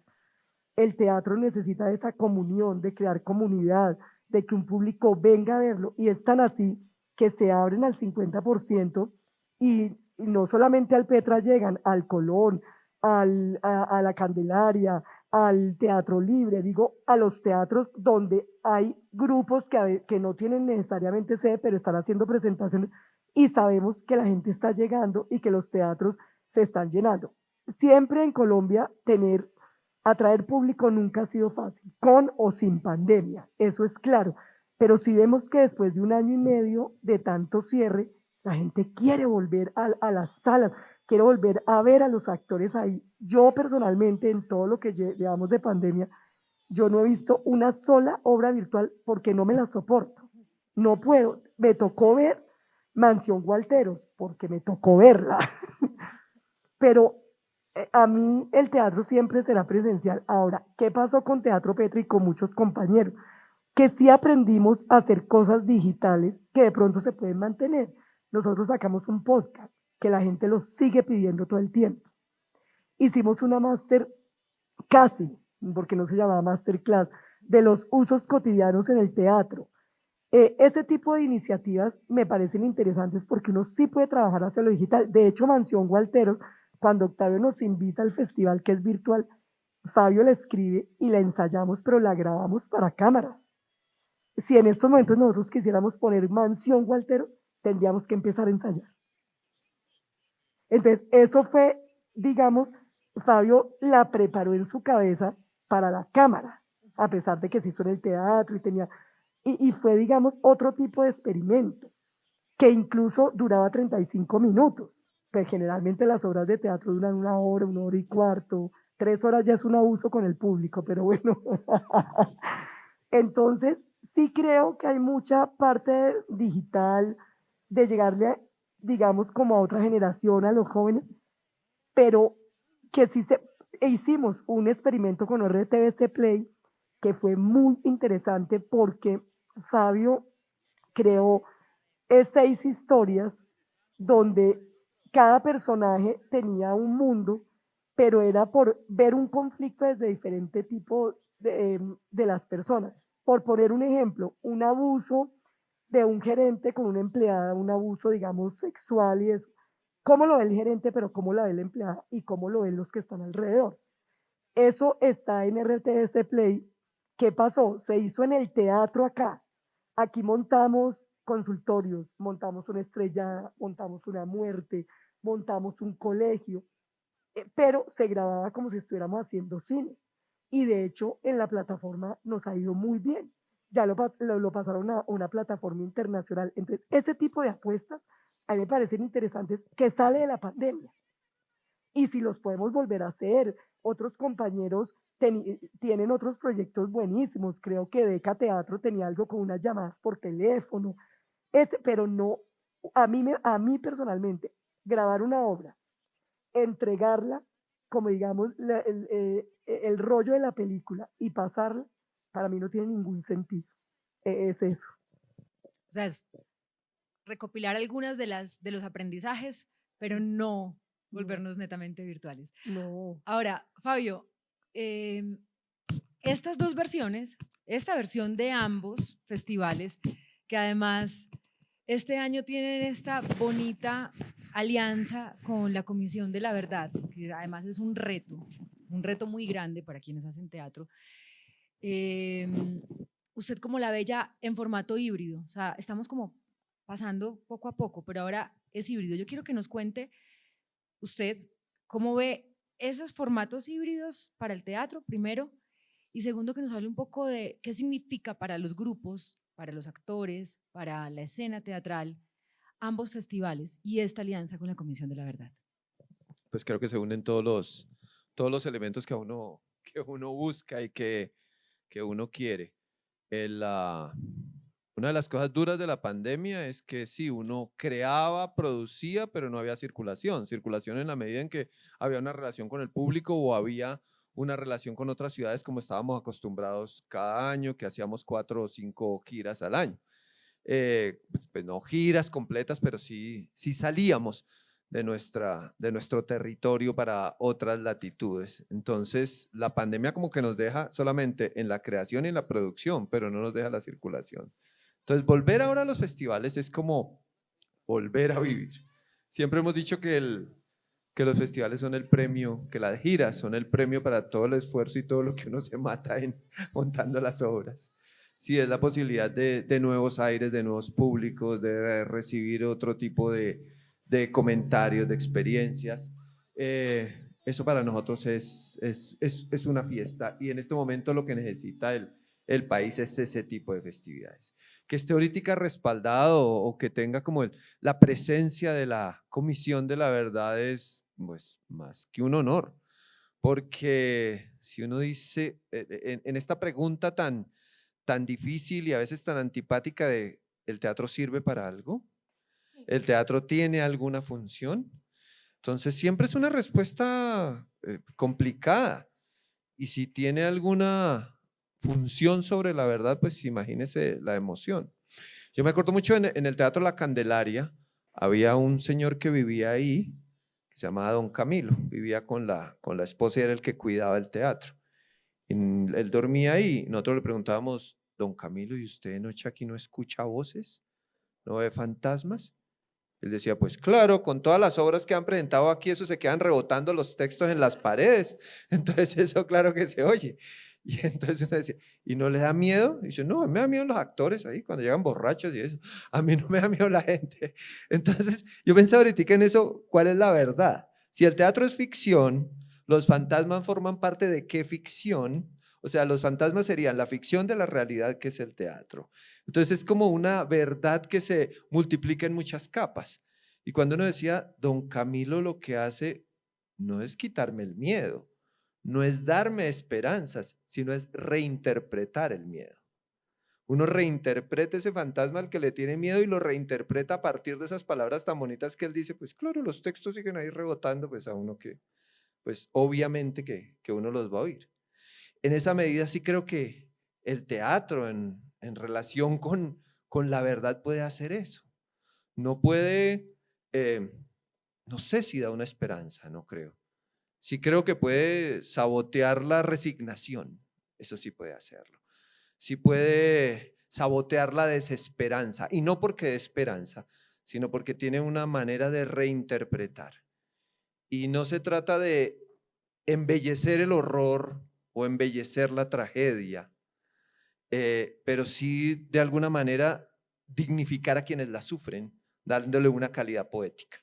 [SPEAKER 5] El teatro necesita esa comunión, de crear comunidad, de que un público venga a verlo, y es tan así que se abren al 50% y no solamente al Petra llegan, al Colón, a la Candelaria, al Teatro Libre, digo, a los teatros donde hay grupos que no tienen necesariamente sede, pero están haciendo presentaciones y sabemos que la gente está llegando y que los teatros se están llenando. Siempre en Colombia atraer público nunca ha sido fácil, con o sin pandemia, eso es claro, pero si vemos que después de 1 año y medio de tanto cierre, la gente quiere volver a las salas, quiere volver a ver a los actores ahí. Yo personalmente, en todo lo que llevamos de pandemia, yo no he visto una sola obra virtual porque no me la soporto. No puedo. Me tocó ver Mansión Gualteros porque me tocó verla. Pero a mí el teatro siempre será presencial. Ahora, ¿qué pasó con Teatro Petra y con muchos compañeros? Que sí aprendimos a hacer cosas digitales que de pronto se pueden mantener. Nosotros sacamos un podcast que la gente lo sigue pidiendo todo el tiempo. Hicimos una máster casi porque no se llamaba masterclass, de los usos cotidianos en el teatro. Este tipo de iniciativas me parecen interesantes porque uno sí puede trabajar hacia lo digital. De hecho, Mansión Gualteros, cuando Octavio nos invita al festival que es virtual, Fabio la escribe y la ensayamos, pero la grabamos para cámara. Si en estos momentos nosotros quisiéramos poner Mansión Gualteros, tendríamos que empezar a ensayar. Entonces, eso fue, digamos, Fabio la preparó en su cabeza para la cámara, a pesar de que se hizo en el teatro y tenía, y fue, digamos, otro tipo de experimento, que incluso duraba 35 minutos. Pues generalmente las obras de teatro duran 1 hora y cuarto, 3 horas ya es un abuso con el público, pero bueno. Entonces, sí creo que hay mucha parte digital de llegarle, digamos, como a otra generación, a los jóvenes, pero que sí hicimos un experimento con RTBC Play que fue muy interesante porque Fabio creó 6 historias donde cada personaje tenía un mundo, pero era por ver un conflicto desde diferente tipo de las personas. Por poner un ejemplo, un abuso de un gerente con una empleada, un abuso, digamos, sexual y eso. ¿Cómo lo ve el gerente, pero cómo la ve la empleada y cómo lo ven los que están alrededor? Eso está en RTS Play. ¿Qué pasó? Se hizo en el teatro acá. Aquí montamos consultorios, montamos una estrellada, montamos una muerte, montamos un colegio, pero se grababa como si estuviéramos haciendo cine. Y de hecho, en la plataforma nos ha ido muy bien. Ya lo pasaron a una plataforma internacional. Entonces, ese tipo de apuestas a mí me parecen interesantes que sale de la pandemia. Y si los podemos volver a hacer, otros compañeros tienen otros proyectos buenísimos. Creo que Deca Teatro tenía algo con unas llamadas por teléfono, pero no, a mí personalmente, grabar una obra, entregarla, como digamos, el rollo de la película y pasarla, para mí no tiene ningún sentido. Es eso.
[SPEAKER 1] O sea, es recopilar algunas de los aprendizajes, pero no volvernos netamente virtuales.
[SPEAKER 5] No.
[SPEAKER 1] Ahora, Fabio, estas dos versiones, esta versión de ambos festivales, que además este año tienen esta bonita alianza con la Comisión de la Verdad, que además es un reto muy grande para quienes hacen teatro. ¿Usted cómo la ve ya en formato híbrido? O sea, estamos como pasando poco a poco, pero ahora es híbrido. Yo quiero que nos cuente usted cómo ve esos formatos híbridos para el teatro, primero, y segundo, que nos hable un poco de qué significa para los grupos, para los actores, para la escena teatral, ambos festivales y esta alianza con la Comisión de la Verdad.
[SPEAKER 4] Pues creo que se unen todos los elementos que uno busca y que uno quiere. Una de las cosas duras de la pandemia es que sí, uno creaba, producía, pero no había circulación. Circulación en la medida en que había una relación con el público o había una relación con otras ciudades como estábamos acostumbrados cada año, que hacíamos 4 o 5 giras al año. Pues no giras completas, pero sí salíamos de nuestro territorio para otras latitudes. Entonces, la pandemia como que nos deja solamente en la creación y en la producción, pero no nos deja la circulación. Entonces, volver ahora a los festivales es como volver a vivir. Siempre hemos dicho que los festivales son el premio, que las giras son el premio para todo el esfuerzo y todo lo que uno se mata montando las obras. Sí, es la posibilidad de nuevos aires, de nuevos públicos, de recibir otro tipo de comentarios, de experiencias. Eso para nosotros es una fiesta y en este momento lo que necesita el país es ese tipo de festividades. Que esté ahorita respaldado o que tenga como la presencia de la Comisión de la Verdad es pues, más que un honor, porque si uno dice en esta pregunta tan difícil y a veces tan antipática de ¿el teatro sirve para algo? ¿El teatro tiene alguna función? Entonces siempre es una respuesta complicada. Y si tiene alguna función sobre la verdad, pues imagínese la emoción. Yo me acuerdo mucho en el Teatro La Candelaria, había un señor que vivía ahí, que se llamaba Don Camilo, vivía con la esposa y era el que cuidaba el teatro.
[SPEAKER 6] Él dormía ahí, nosotros le preguntábamos, don Camilo, ¿y usted de noche aquí no escucha voces? ¿No ve fantasmas? Él decía, pues claro, con todas las obras que han presentado aquí, eso se quedan rebotando los textos en las paredes. Entonces eso claro que se oye. Y entonces uno decía, ¿y no le da miedo? Y dice, no, a mí me da miedo los actores ahí, cuando llegan borrachos y eso. A mí no me da miedo la gente. Entonces yo pensaba ahorita en eso, ¿cuál es la verdad? Si el teatro es ficción, los fantasmas forman parte de qué ficción. O sea, los fantasmas serían la ficción de la realidad que es el teatro. Entonces es como una verdad que se multiplica en muchas capas. Y cuando uno decía, don Camilo lo que hace no es quitarme el miedo, no es darme esperanzas, sino es reinterpretar el miedo. Uno reinterpreta ese fantasma al que le tiene miedo y lo reinterpreta a partir de esas palabras tan bonitas que él dice, pues claro, los textos siguen ahí rebotando, pues a uno que, pues obviamente que uno los va a oír. En esa medida sí creo que el teatro en relación con la verdad puede hacer eso. No puede, no sé si da una esperanza, no creo. Sí creo que puede sabotear la resignación, eso sí puede hacerlo. Sí puede sabotear la desesperanza, y no porque dé esperanza, sino porque tiene una manera de reinterpretar. Y no se trata de embellecer el horror o embellecer la tragedia, pero sí de alguna manera dignificar a quienes la sufren, dándole una calidad poética.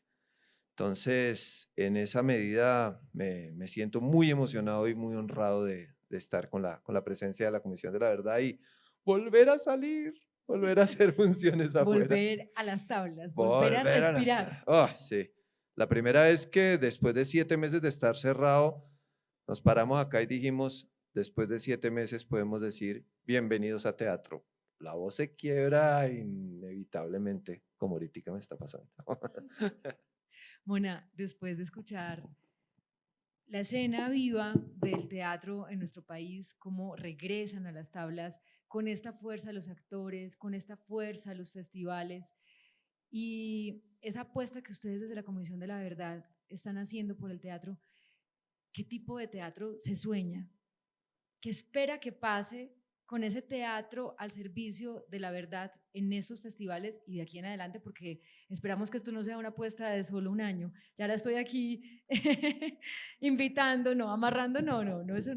[SPEAKER 6] Entonces, en esa medida me siento muy emocionado y muy honrado de estar con la presencia de la Comisión de la Verdad y volver a salir, volver a hacer funciones afuera.
[SPEAKER 1] Volver a las tablas, volver a respirar.
[SPEAKER 6] Sí. La primera vez que después de 7 meses de estar cerrado, nos paramos acá y dijimos, después de 7 meses podemos decir, bienvenidos a teatro. La voz se quiebra inevitablemente, como ahorita me está pasando.
[SPEAKER 1] Mona, después de escuchar la escena viva del teatro en nuestro país, cómo regresan a las tablas con esta fuerza los actores, con esta fuerza los festivales y esa apuesta que ustedes desde la Comisión de la Verdad están haciendo por el teatro, ¿qué tipo de teatro se sueña? ¿Qué espera que pase con ese teatro al servicio de la verdad en estos festivales y de aquí en adelante? Porque esperamos que esto no sea una apuesta de solo un año. Ya la estoy aquí invitando, no, amarrando, no es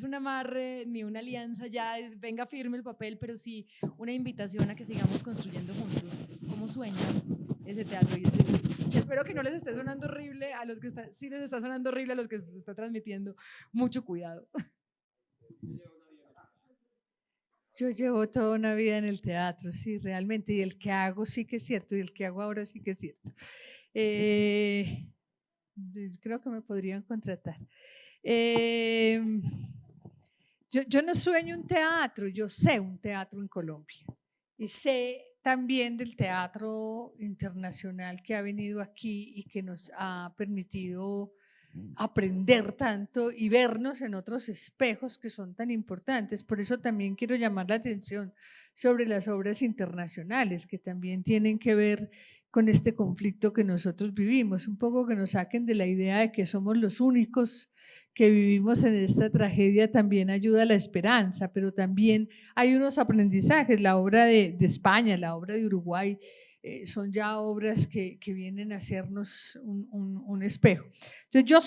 [SPEAKER 1] un amarre ni una alianza ya, es venga firme el papel, pero sí una invitación a que sigamos construyendo juntos. ¿Cómo sueñan ese teatro? Y espero que no les esté sonando horrible a los que están, sí les está sonando horrible a los que se está transmitiendo, mucho cuidado.
[SPEAKER 2] Yo llevo toda una vida en el teatro, sí, realmente, y el que hago sí que es cierto, y el que hago ahora sí que es cierto. Creo que me podrían contratar. Yo no sueño un teatro, yo sé un teatro en Colombia, y sé también del teatro internacional que ha venido aquí y que nos ha permitido aprender tanto y vernos en otros espejos que son tan importantes. Por eso también quiero llamar la atención sobre las obras internacionales que también tienen que ver con este conflicto que nosotros vivimos, un poco que nos saquen de la idea de que somos los únicos que vivimos en esta tragedia. También ayuda a la esperanza, pero también hay unos aprendizajes. La obra de España, la obra de Uruguay, son ya obras que vienen a hacernos un espejo. Entonces yo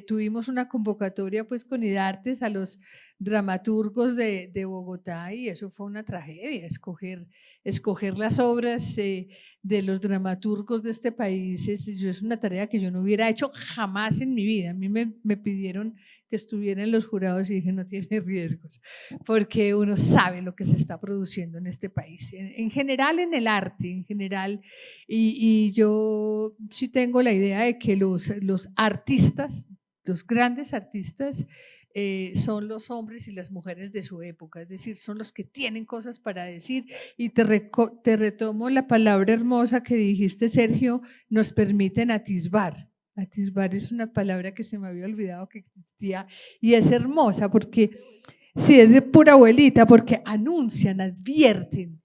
[SPEAKER 2] tuvimos una convocatoria pues con IDARTES a los dramaturgos de Bogotá y eso fue una tragedia, escoger las obras de los dramaturgos de este país es una tarea que yo no hubiera hecho jamás en mi vida. A mí me pidieron que estuviera en los jurados y dije no tiene riesgos, porque uno sabe lo que se está produciendo en este país, en general en el arte, en general, y yo sí tengo la idea de que los artistas, los grandes artistas, son los hombres y las mujeres de su época, es decir, son los que tienen cosas para decir. Y te retomo la palabra hermosa que dijiste, Sergio, nos permiten atisbar. Atisbar es una palabra que se me había olvidado que existía y es hermosa porque sí, es de pura abuelita, porque anuncian, advierten,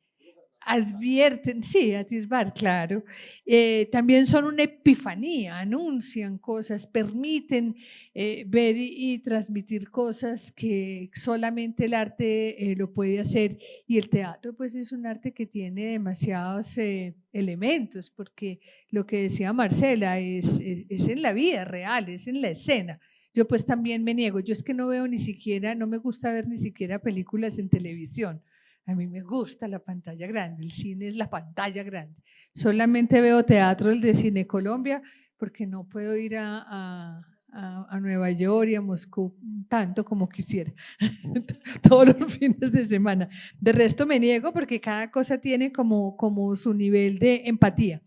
[SPEAKER 2] advierten, sí, atisbar, claro. También son una epifanía, anuncian cosas, permiten ver y transmitir cosas que solamente el arte lo puede hacer. Y el teatro, pues, es un arte que tiene demasiados elementos, porque lo que decía Marcela es en la vida real, es en la escena. Yo pues también me niego, yo es que no veo ni siquiera, no me gusta ver ni siquiera películas en televisión. A mí me gusta la pantalla grande, el cine es la pantalla grande. Solamente veo teatro, el de Cine Colombia, porque no puedo ir a Nueva York y a Moscú tanto como quisiera, todos los fines de semana. De resto me niego porque cada cosa tiene como su nivel de empatía.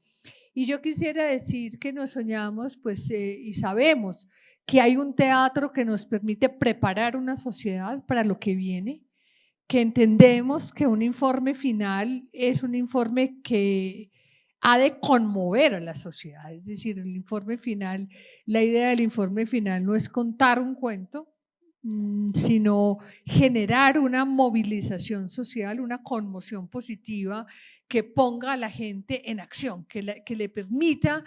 [SPEAKER 2] Y yo quisiera decir que nos soñamos pues, y sabemos que hay un teatro que nos permite preparar una sociedad para lo que viene, que entendemos que un informe final es un informe que ha de conmover a la sociedad, es decir, el informe final, la idea del informe final no es contar un cuento, sino generar una movilización social, una conmoción positiva que ponga a la gente en acción, que le permita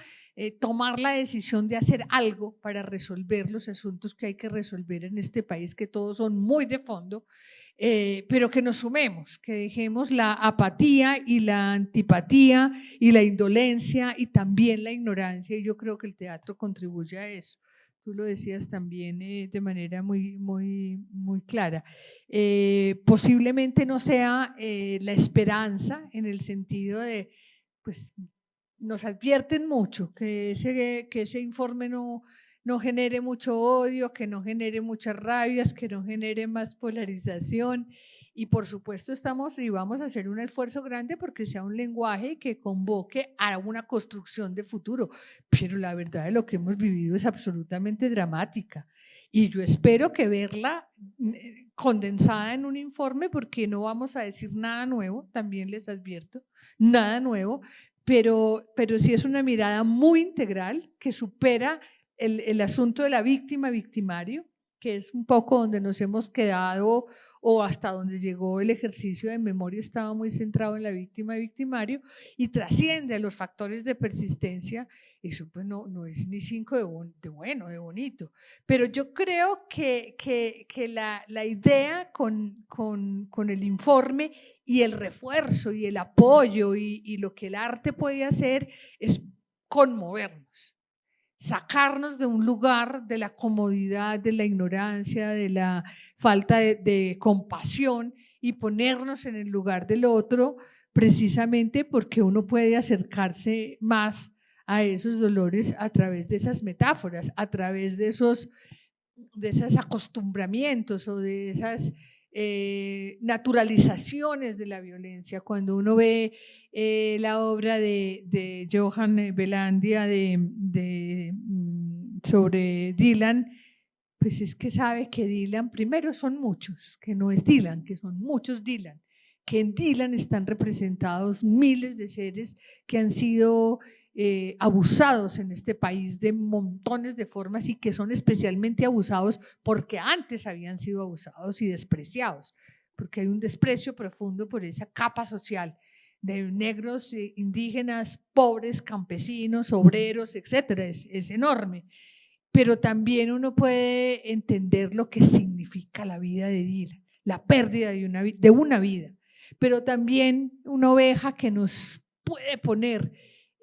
[SPEAKER 2] tomar la decisión de hacer algo para resolver los asuntos que hay que resolver en este país, que todos son muy de fondo, pero que nos sumemos, que dejemos la apatía y la antipatía y la indolencia y también la ignorancia, y yo creo que el teatro contribuye a eso. Tú lo decías también de manera muy clara. Posiblemente no sea la esperanza en el sentido de, pues, nos advierten mucho que ese informe no genere mucho odio, que no genere muchas rabias, que no genere más polarización. Y por supuesto estamos y vamos a hacer un esfuerzo grande porque sea un lenguaje que convoque a una construcción de futuro. Pero la verdad de lo que hemos vivido es absolutamente dramática. Y yo espero que verla condensada en un informe, porque no vamos a decir nada nuevo, también les advierto, nada nuevo, pero sí es una mirada muy integral que supera el asunto de la víctima, victimario, que es un poco donde nos hemos quedado o hasta donde llegó el ejercicio de memoria, estaba muy centrado en la víctima y victimario, y trasciende a los factores de persistencia. Eso pues no es ni 5 de bueno, de bonito, pero yo creo que la idea con el informe y el refuerzo y el apoyo y lo que el arte puede hacer es conmovernos, sacarnos de un lugar de la comodidad, de la ignorancia, de la falta de compasión y ponernos en el lugar del otro, precisamente porque uno puede acercarse más a esos dolores a través de esas metáforas, a través de esos acostumbramientos o de esas naturalizaciones de la violencia. Cuando uno ve la obra de Johan Belandia sobre Dylan, pues es que sabe que Dylan, primero son muchos, que no es Dylan, que son muchos Dylan, que en Dylan están representados miles de seres que han sido abusados en este país de montones de formas y que son especialmente abusados porque antes habían sido abusados y despreciados, porque hay un desprecio profundo por esa capa social de negros, indígenas, pobres, campesinos, obreros, etcétera, es enorme. Pero también uno puede entender lo que significa la vida de Dylan, la pérdida de una vida, pero también una oveja que nos puede poner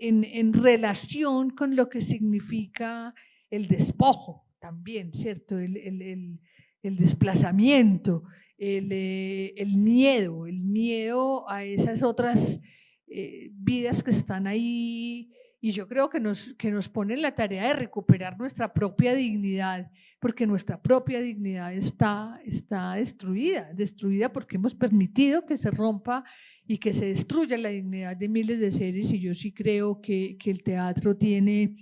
[SPEAKER 2] en relación con lo que significa el despojo también, ¿cierto? El desplazamiento, el miedo a esas otras vidas que están ahí. Y yo creo que nos pone en la tarea de recuperar nuestra propia dignidad, porque nuestra propia dignidad está destruida porque hemos permitido que se rompa y que se destruya la dignidad de miles de seres. Y yo sí creo que el teatro tiene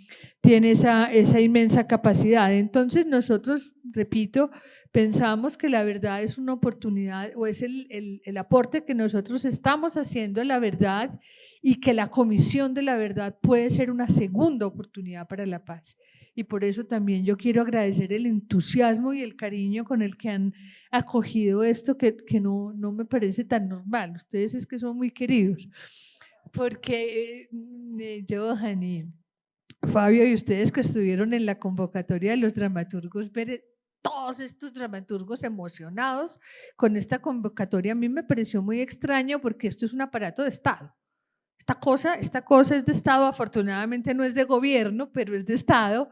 [SPEAKER 2] esa inmensa capacidad. Entonces nosotros repito, pensamos que la verdad es una oportunidad o es el aporte que nosotros estamos haciendo a la verdad y que la Comisión de la Verdad puede ser una segunda oportunidad para la paz. Y por eso también yo quiero agradecer el entusiasmo y el cariño con el que han acogido esto, que no me parece tan normal. Ustedes es que son muy queridos, porque Johan y Fabio y ustedes que estuvieron en la convocatoria de los dramaturgos, ver todos estos dramaturgos emocionados con esta convocatoria, a mí me pareció muy extraño porque esto es un aparato de Estado. Esta cosa es de Estado, afortunadamente no es de gobierno, pero es de Estado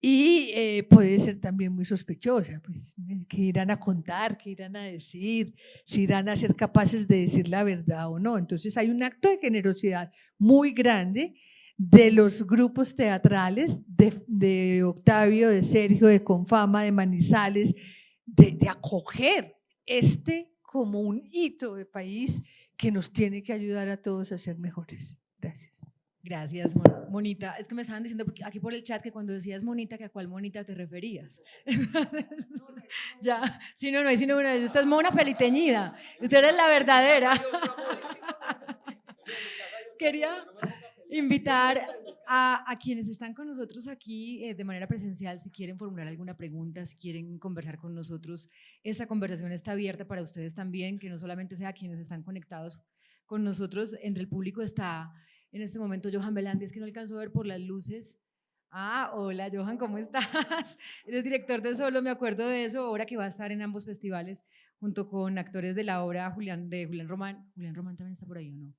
[SPEAKER 2] y puede ser también muy sospechosa, pues, ¿qué irán a contar? ¿Qué irán a decir? ¿Si irán a ser capaces de decir la verdad o no? Entonces hay un acto de generosidad muy grande de los grupos teatrales, de Octavio, de Sergio, de Confama, de Manizales, de acoger como un hito de país que nos tiene que ayudar a todos a ser mejores. Gracias.
[SPEAKER 1] Gracias, Monita. Es que me estaban diciendo aquí por el chat que cuando decías Monita, que a cuál Monita te referías. Ya, si no hay sino una. Esta es Mona Peliteñida. Usted eres la verdadera. Quería invitar a quienes están con nosotros aquí de manera presencial, si quieren formular alguna pregunta, si quieren conversar con nosotros. Esta conversación está abierta para ustedes también, que no solamente sea quienes están conectados con nosotros. Entre el público está en este momento Johan Belandi, es que no alcanzo a ver por las luces. Hola Johan, ¿cómo estás? Eres director de Solo, me acuerdo de eso, ahora que va a estar en ambos festivales junto con actores de la obra de Julián Román. ¿Julián Román también está por ahí o no?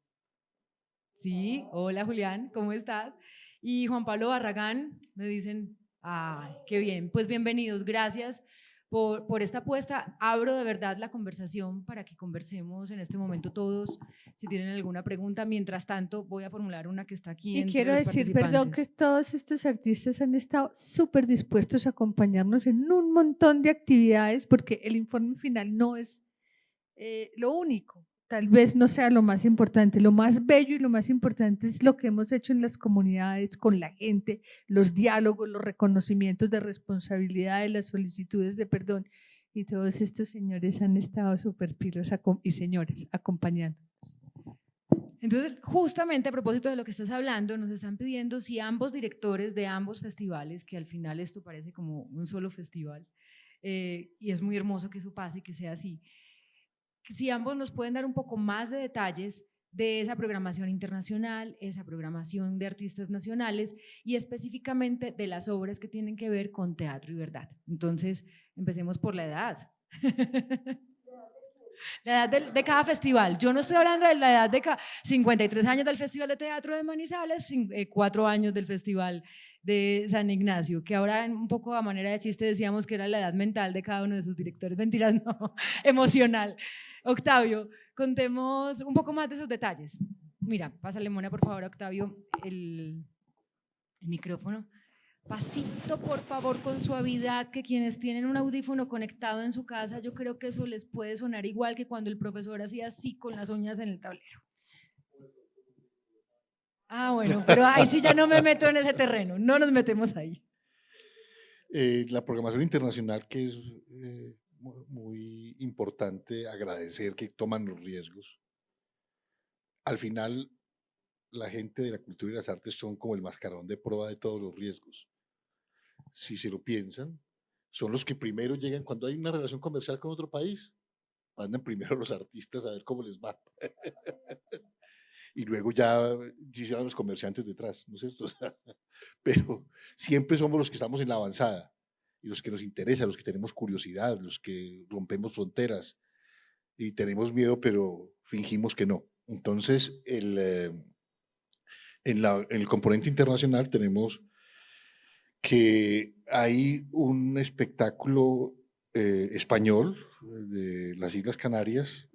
[SPEAKER 1] Sí, hola Julián, ¿cómo estás? Y Juan Pablo Barragán, me dicen, qué bien, pues bienvenidos, gracias por esta apuesta. Abro de verdad la conversación para que conversemos en este momento todos, si tienen alguna pregunta. Mientras tanto, voy a formular una que está aquí
[SPEAKER 2] Y
[SPEAKER 1] entre
[SPEAKER 2] quiero
[SPEAKER 1] los
[SPEAKER 2] decir,
[SPEAKER 1] participantes.
[SPEAKER 2] perdón, que todos estos artistas han estado súper dispuestos a acompañarnos en un montón de actividades, porque el informe final no es lo único, tal vez no sea lo más importante. Lo más bello y lo más importante es lo que hemos hecho en las comunidades, con la gente, los diálogos, los reconocimientos de responsabilidades, las solicitudes de perdón. Y todos estos señores han estado súper pilos y señoras acompañando.
[SPEAKER 1] Entonces, justamente a propósito de lo que estás hablando, nos están pidiendo si ambos directores de ambos festivales, que al final esto parece como un solo festival, y es muy hermoso que eso pase y que sea así, si ambos nos pueden dar un poco más de detalles de esa programación internacional, esa programación de artistas nacionales y específicamente de las obras que tienen que ver con teatro y verdad. Entonces, empecemos por la edad. La edad de cada festival. Yo no estoy hablando de la edad de 53 años del Festival de Teatro de Manizales, 4 años del Festival de San Ignacio, que ahora un poco a manera de chiste decíamos que era la edad mental de cada uno de sus directores. Mentiras, no, emocional. Octavio, contemos un poco más de esos detalles. Mira, pásale, Mona, por favor, Octavio, el micrófono. Pasito, por favor, con suavidad, que quienes tienen un audífono conectado en su casa, yo creo que eso les puede sonar igual que cuando el profesor hacía así con las uñas en el tablero. Bueno, pero ahí sí ya no me meto en ese terreno, no nos metemos ahí.
[SPEAKER 3] La programación internacional, que es muy importante agradecer que toman los riesgos. Al final, la gente de la cultura y las artes son como el mascarón de prueba de todos los riesgos. Si se lo piensan, son los que primero llegan cuando hay una relación comercial con otro país. Mandan primero los artistas a ver cómo les va. Y luego ya sí se van los comerciantes detrás, ¿no es cierto? O sea, pero siempre somos los que estamos en la avanzada y los que nos interesa, los que tenemos curiosidad, los que rompemos fronteras y tenemos miedo, pero fingimos que no. Entonces, en el componente internacional tenemos que hay un espectáculo español de las Islas Canarias,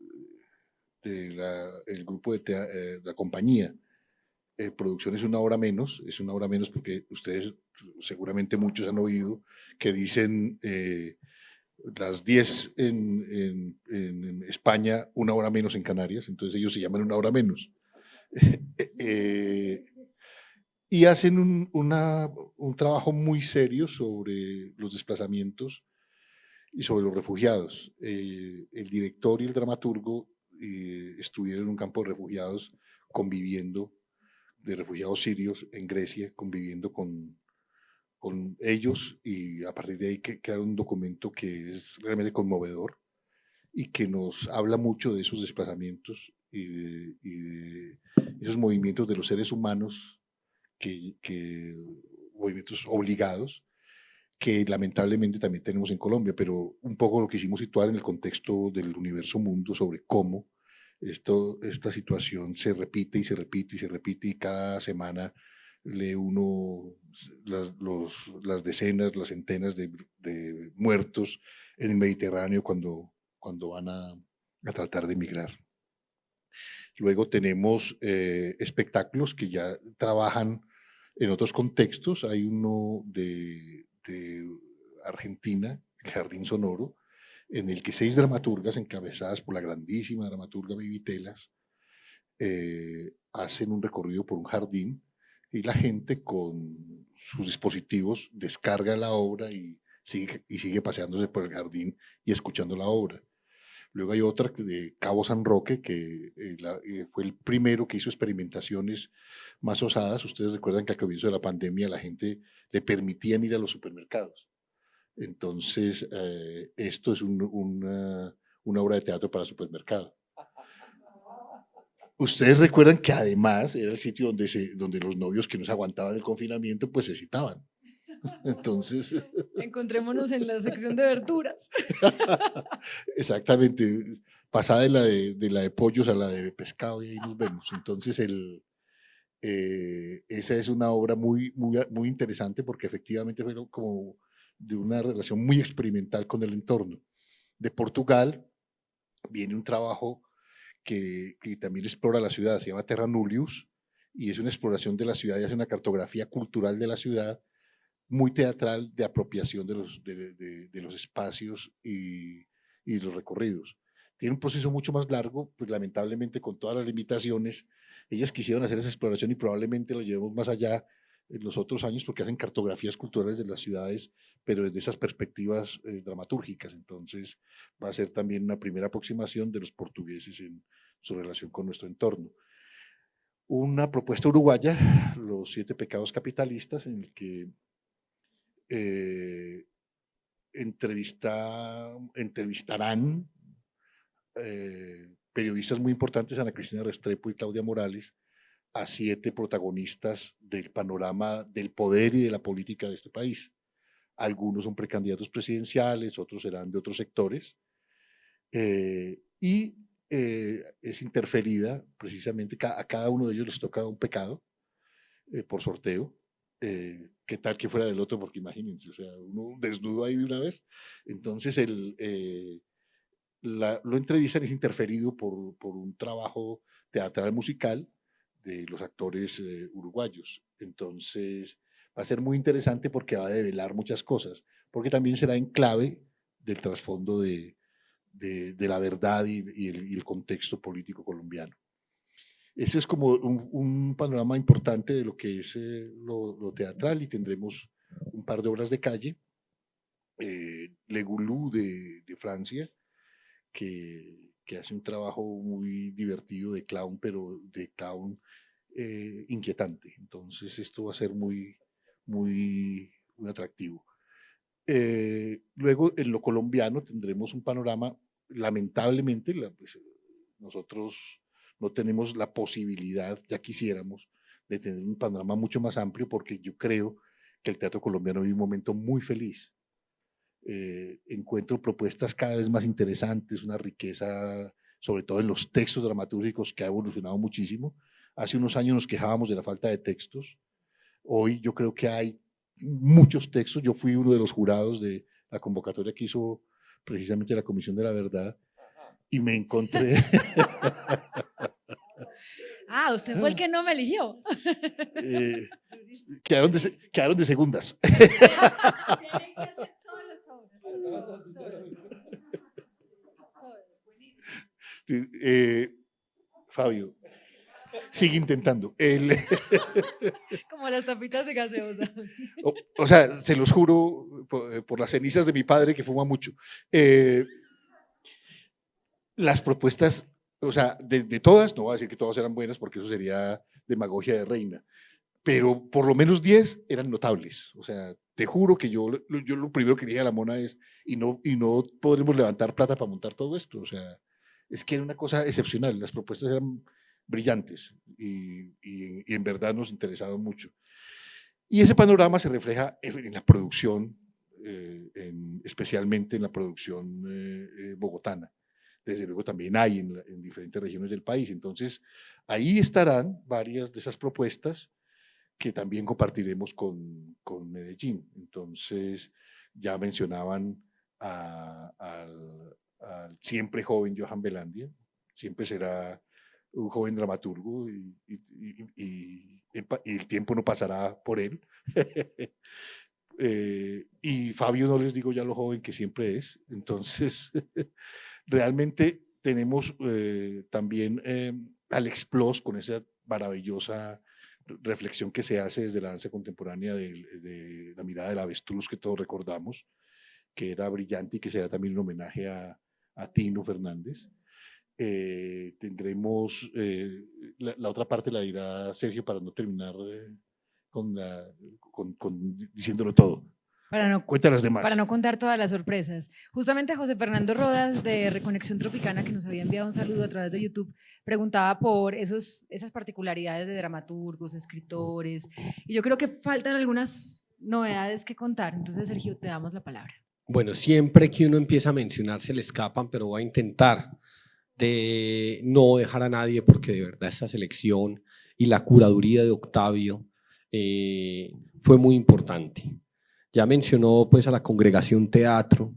[SPEAKER 3] el grupo de la compañía. Producción es una hora menos porque ustedes seguramente muchos han oído que dicen las 10 en España, una hora menos en Canarias, entonces ellos se llaman una hora menos. Y hacen un trabajo muy serio sobre los desplazamientos y sobre los refugiados. El director y el dramaturgo estuvieron en un campo de refugiados conviviendo, de refugiados sirios en Grecia, conviviendo con ellos, y a partir de ahí crearon un documento que es realmente conmovedor y que nos habla mucho de esos desplazamientos y de esos movimientos de los seres humanos, movimientos obligados, que lamentablemente también tenemos en Colombia, pero un poco lo quisimos situar en el contexto del universo mundo sobre cómo esta situación se repite y se repite y se repite, y cada semana lee uno las decenas, las centenas de muertos en el Mediterráneo cuando van a tratar de emigrar. Luego tenemos espectáculos que ya trabajan en otros contextos. Hay uno de Argentina, el Jardín Sonoro, en el que 6 dramaturgas encabezadas por la grandísima dramaturga Vivi Telas hacen un recorrido por un jardín, y la gente con sus dispositivos descarga la obra y sigue paseándose por el jardín y escuchando la obra. Luego hay otra de Cabo San Roque, que fue el primero que hizo experimentaciones más osadas. Ustedes recuerdan que al comienzo de la pandemia a la gente le permitían ir a los supermercados. Entonces, esto es una obra de teatro para supermercado. Ustedes recuerdan que además era el sitio donde los novios que no se aguantaban el confinamiento, pues se citaban. Entonces,
[SPEAKER 1] Encontrémonos en la sección de verduras.
[SPEAKER 3] exactamente, pasada de la de pollos a la de pescado, y ahí nos vemos. Entonces, esa es una obra muy, muy, muy interesante, porque efectivamente fue como de una relación muy experimental con el entorno. De Portugal viene un trabajo que también explora la ciudad, se llama Terra Nullius, y es una exploración de la ciudad y hace una cartografía cultural de la ciudad, muy teatral, de apropiación de los espacios y los recorridos. Tiene un proceso mucho más largo, pues lamentablemente con todas las limitaciones. Ellas quisieron hacer esa exploración y probablemente lo llevemos más allá en los otros años, porque hacen cartografías culturales de las ciudades, pero desde esas perspectivas dramatúrgicas. Entonces va a ser también una primera aproximación de los portugueses en su relación con nuestro entorno. Una propuesta uruguaya, Los 7 pecados capitalistas, en el que entrevistarán periodistas muy importantes, Ana Cristina Restrepo y Claudia Morales, a 7 protagonistas del panorama del poder y de la política de este país. Algunos son precandidatos presidenciales, otros serán de otros sectores, y es interferida precisamente, a cada uno de ellos les toca un pecado por sorteo. ¿Qué tal que fuera del otro? Porque imagínense, o sea, uno desnudo ahí de una vez. Entonces lo entrevistan, es interferido por un trabajo teatral musical de los actores uruguayos. Entonces va a ser muy interesante, porque va a develar muchas cosas, porque también será en clave del trasfondo de la verdad y el contexto político colombiano. Ese es como un panorama importante de lo que es lo teatral, y tendremos un par de obras de calle. Le Goulou de Francia, que hace un trabajo muy divertido de clown, pero de clown inquietante. Entonces esto va a ser muy, muy, muy atractivo. Luego, en lo colombiano tendremos un panorama, lamentablemente, pues, nosotros no tenemos la posibilidad, ya quisiéramos, de tener un panorama mucho más amplio, porque yo creo que el teatro colombiano vive un momento muy feliz. Encuentro propuestas cada vez más interesantes, una riqueza, sobre todo en los textos dramatúrgicos, que ha evolucionado muchísimo. Hace unos años nos quejábamos de la falta de textos. Hoy yo creo que hay muchos textos. Yo fui uno de los jurados de la convocatoria que hizo precisamente la Comisión de la Verdad, y me encontré…
[SPEAKER 1] Ah, usted fue el que no me eligió.
[SPEAKER 3] quedaron de segundas. Fabio, Sigue intentando.
[SPEAKER 1] Como las tapitas de gaseosa.
[SPEAKER 3] O sea, se los juro por las cenizas de mi padre que fuma mucho. Las propuestas, o sea, de todas, no voy a decir que todas eran buenas porque eso sería demagogia de reina, pero por lo menos 10 eran notables. O sea, te juro que yo lo primero que dije a la mona es, y no podremos levantar plata para montar todo esto. O sea, es que era una cosa excepcional. Las propuestas eran brillantes y en verdad nos interesaban mucho. Y ese panorama se refleja en la producción, especialmente en la producción bogotana. Desde luego también hay en diferentes regiones del país. Entonces, ahí estarán varias de esas propuestas que también compartiremos con Medellín. Entonces, ya mencionaban al siempre joven Johan Velandia, siempre será un joven dramaturgo y el tiempo no pasará por él. Y Fabio no les digo ya lo joven que siempre es. Entonces, realmente tenemos también Alex Ploss con esa maravillosa reflexión que se hace desde la danza contemporánea de la mirada del avestruz que todos recordamos, que era brillante y que será también un homenaje a Tino Fernández. Tendremos, la otra parte la dirá Sergio para no terminar diciéndolo todo. Cuenta las demás.
[SPEAKER 1] Para no contar todas las sorpresas. Justamente José Fernando Rodas de Reconexión Tropicana, que nos había enviado un saludo a través de YouTube, preguntaba por esas particularidades de dramaturgos, escritores, y yo creo que faltan algunas novedades que contar. Entonces, Sergio, te damos la palabra.
[SPEAKER 4] Bueno, siempre que uno empieza a mencionar se le escapan, pero voy a intentar de no dejar a nadie porque de verdad esta selección y la curaduría de Octavio fue muy importante. Ya mencionó pues a la Congregación Teatro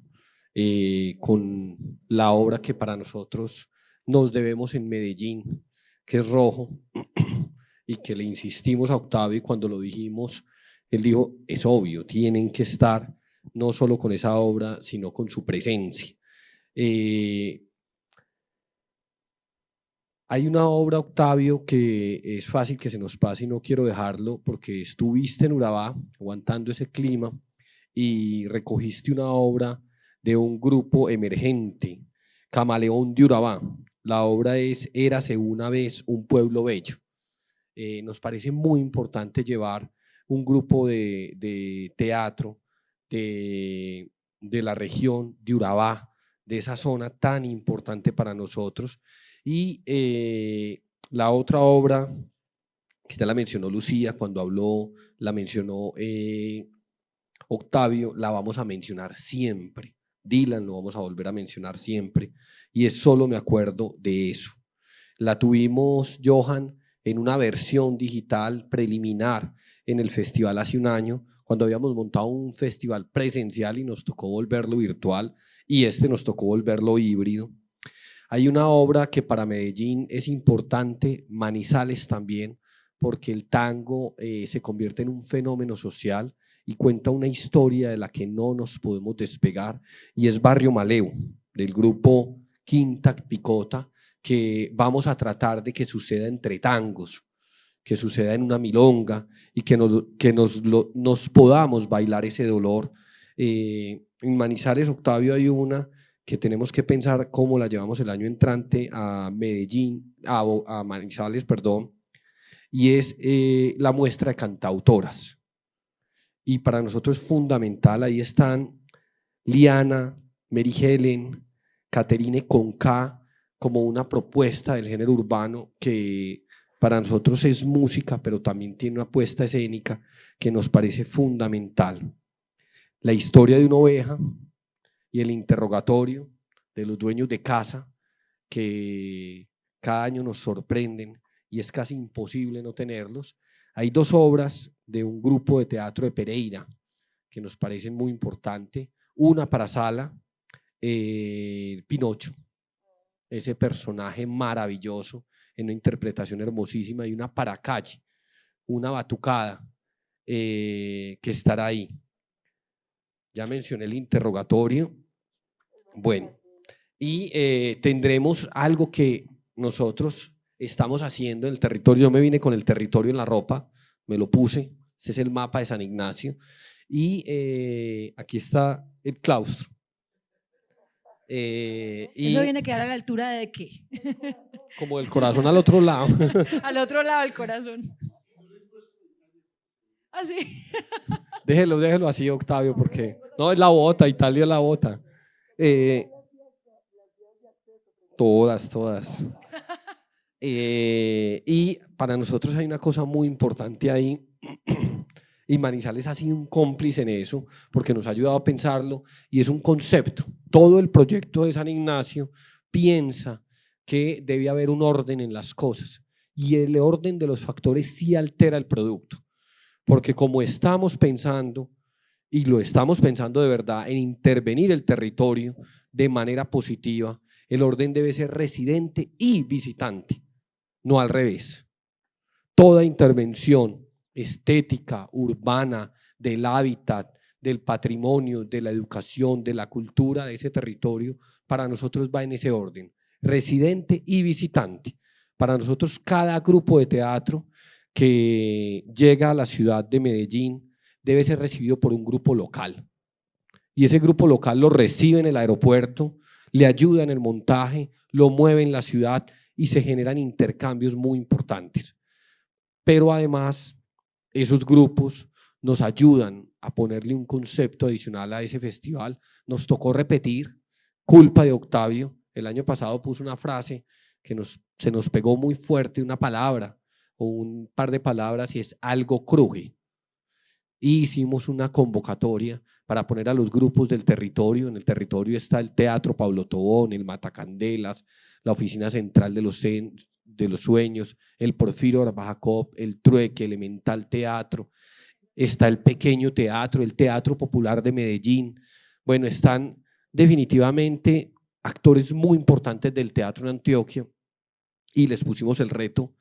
[SPEAKER 4] con la obra que para nosotros nos debemos en Medellín, que es Rojo, y que le insistimos a Octavio y cuando lo dijimos, él dijo, es obvio, tienen que estar no solo con esa obra, sino con su presencia. Hay una obra, Octavio, que es fácil que se nos pase y no quiero dejarlo porque estuviste en Urabá aguantando ese clima y recogiste una obra de un grupo emergente, Camaleón de Urabá. La obra es Érase una vez un pueblo bello. Nos parece muy importante llevar un grupo de teatro de la región de Urabá, de esa zona tan importante para nosotros. Y la otra obra, que ya la mencionó Lucía cuando habló, la mencionó Octavio, la vamos a mencionar siempre. Dylan lo vamos a volver a mencionar siempre. Y es Solo me acuerdo de eso. La tuvimos, Johan, en una versión digital preliminar en el festival hace un año, cuando habíamos montado un festival presencial y nos tocó volverlo virtual y nos tocó volverlo híbrido. Hay una obra que para Medellín es importante, Manizales también, porque el tango se convierte en un fenómeno social y cuenta una historia de la que no nos podemos despegar, y es Barrio Maleo, del grupo Quinta Picota, que vamos a tratar de que suceda entre tangos, que suceda en una milonga y que nos podamos bailar ese dolor. En Manizales, Octavio, hay una que tenemos que pensar cómo la llevamos el año entrante a Medellín, a Manizales, perdón, y es la muestra de cantautoras. Y para nosotros es fundamental, ahí están Liana, Mary Helen, Caterine con K, como una propuesta del género urbano que para nosotros es música, pero también tiene una puesta escénica que nos parece fundamental. La historia de una oveja y el interrogatorio de los dueños de casa que cada año nos sorprenden y es casi imposible no tenerlos. Hay dos obras de un grupo de teatro de Pereira que nos parecen muy importantes. Una para sala, Pinocho, ese personaje maravilloso en una interpretación hermosísima, y una para calle, una batucada que estará ahí. Ya mencioné el interrogatorio. Bueno, y tendremos algo que nosotros estamos haciendo en el territorio. Yo me vine con el territorio en la ropa, me lo puse, este es el mapa de San Ignacio, y aquí está el claustro.
[SPEAKER 1] ¿Eso viene a quedar a la altura de qué?
[SPEAKER 4] Como del corazón al otro lado.
[SPEAKER 1] Al otro lado del corazón. Así.
[SPEAKER 4] Déjelo así, Octavio, porque no es la bota, Italia es la bota. Todas. Y para nosotros hay una cosa muy importante ahí, y Manizales ha sido un cómplice en eso, porque nos ha ayudado a pensarlo, y es un concepto. Todo el proyecto de San Ignacio piensa que debe haber un orden en las cosas, y el orden de los factores sí altera el producto, porque como estamos pensando, y lo estamos pensando de verdad, en intervenir el territorio de manera positiva, el orden debe ser residente y visitante, no al revés. Toda intervención estética, urbana, del hábitat, del patrimonio, de la educación, de la cultura de ese territorio, para nosotros va en ese orden, residente y visitante. Para nosotros cada grupo de teatro que llega a la ciudad de Medellín debe ser recibido por un grupo local, y ese grupo local lo recibe en el aeropuerto, le ayuda en el montaje, lo mueve en la ciudad y se generan intercambios muy importantes. Pero además, esos grupos nos ayudan a ponerle un concepto adicional a ese festival. Nos tocó repetir, culpa de Octavio. El año pasado puso una frase que se nos pegó muy fuerte, una palabra o un par de palabras, y es algo cruje. Y hicimos una convocatoria para poner a los grupos del territorio. En el territorio está el Teatro Pablo Tobón, el Matacandelas, la Oficina Central de los Sueños, el Porfirio Jacob, el Trueque, Elemental Teatro, está el Pequeño Teatro, el Teatro Popular de Medellín. Bueno, están definitivamente actores muy importantes del teatro en Antioquia, y les pusimos el reto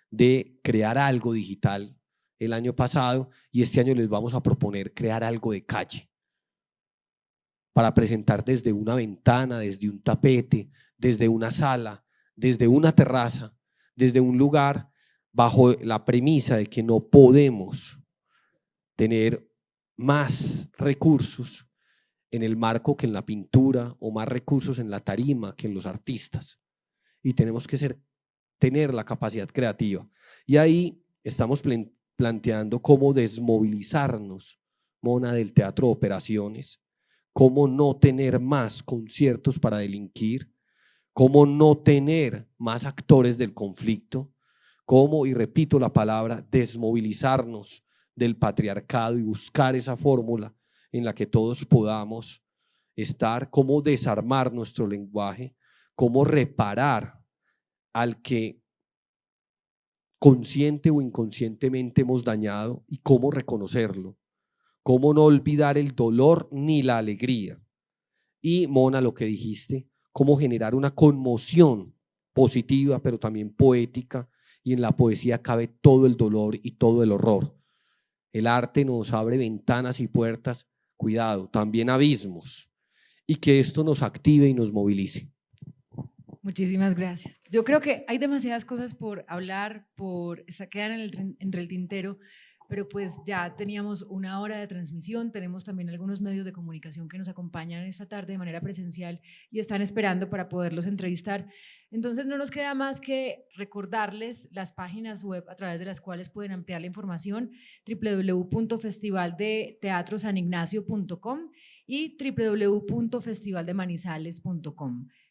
[SPEAKER 4] de crear algo digital el año pasado, y este año les vamos a proponer crear algo de calle para presentar desde una ventana, desde un tapete, desde una sala, desde una terraza, desde un lugar, bajo la premisa de que no podemos tener más recursos en el marco que en la pintura, o más recursos en la tarima que en los artistas, y tenemos que tener la capacidad creativa. Y ahí estamos planteando cómo desmovilizarnos, Mona, del teatro de operaciones, cómo no tener más conciertos para delinquir, cómo no tener más actores del conflicto, cómo, y repito la palabra, desmovilizarnos del patriarcado y buscar esa fórmula en la que todos podamos estar, cómo desarmar nuestro lenguaje, cómo reparar al que consciente o inconscientemente hemos dañado, y cómo reconocerlo, cómo no olvidar el dolor ni la alegría. Y Mona, lo que dijiste, cómo generar una conmoción positiva pero también poética, y en la poesía cabe todo el dolor y todo el horror. El arte nos abre ventanas y puertas, cuidado, también abismos, y que esto nos active y nos movilice.
[SPEAKER 1] Muchísimas gracias. Yo creo que hay demasiadas cosas por hablar, quedar entre el tintero, pero pues ya teníamos una hora de transmisión, tenemos también algunos medios de comunicación que nos acompañan esta tarde de manera presencial y están esperando para poderlos entrevistar. Entonces no nos queda más que recordarles las páginas web a través de las cuales pueden ampliar la información: www.festivaldeteatrosanignacio.com y www.festivaldemanizales.com.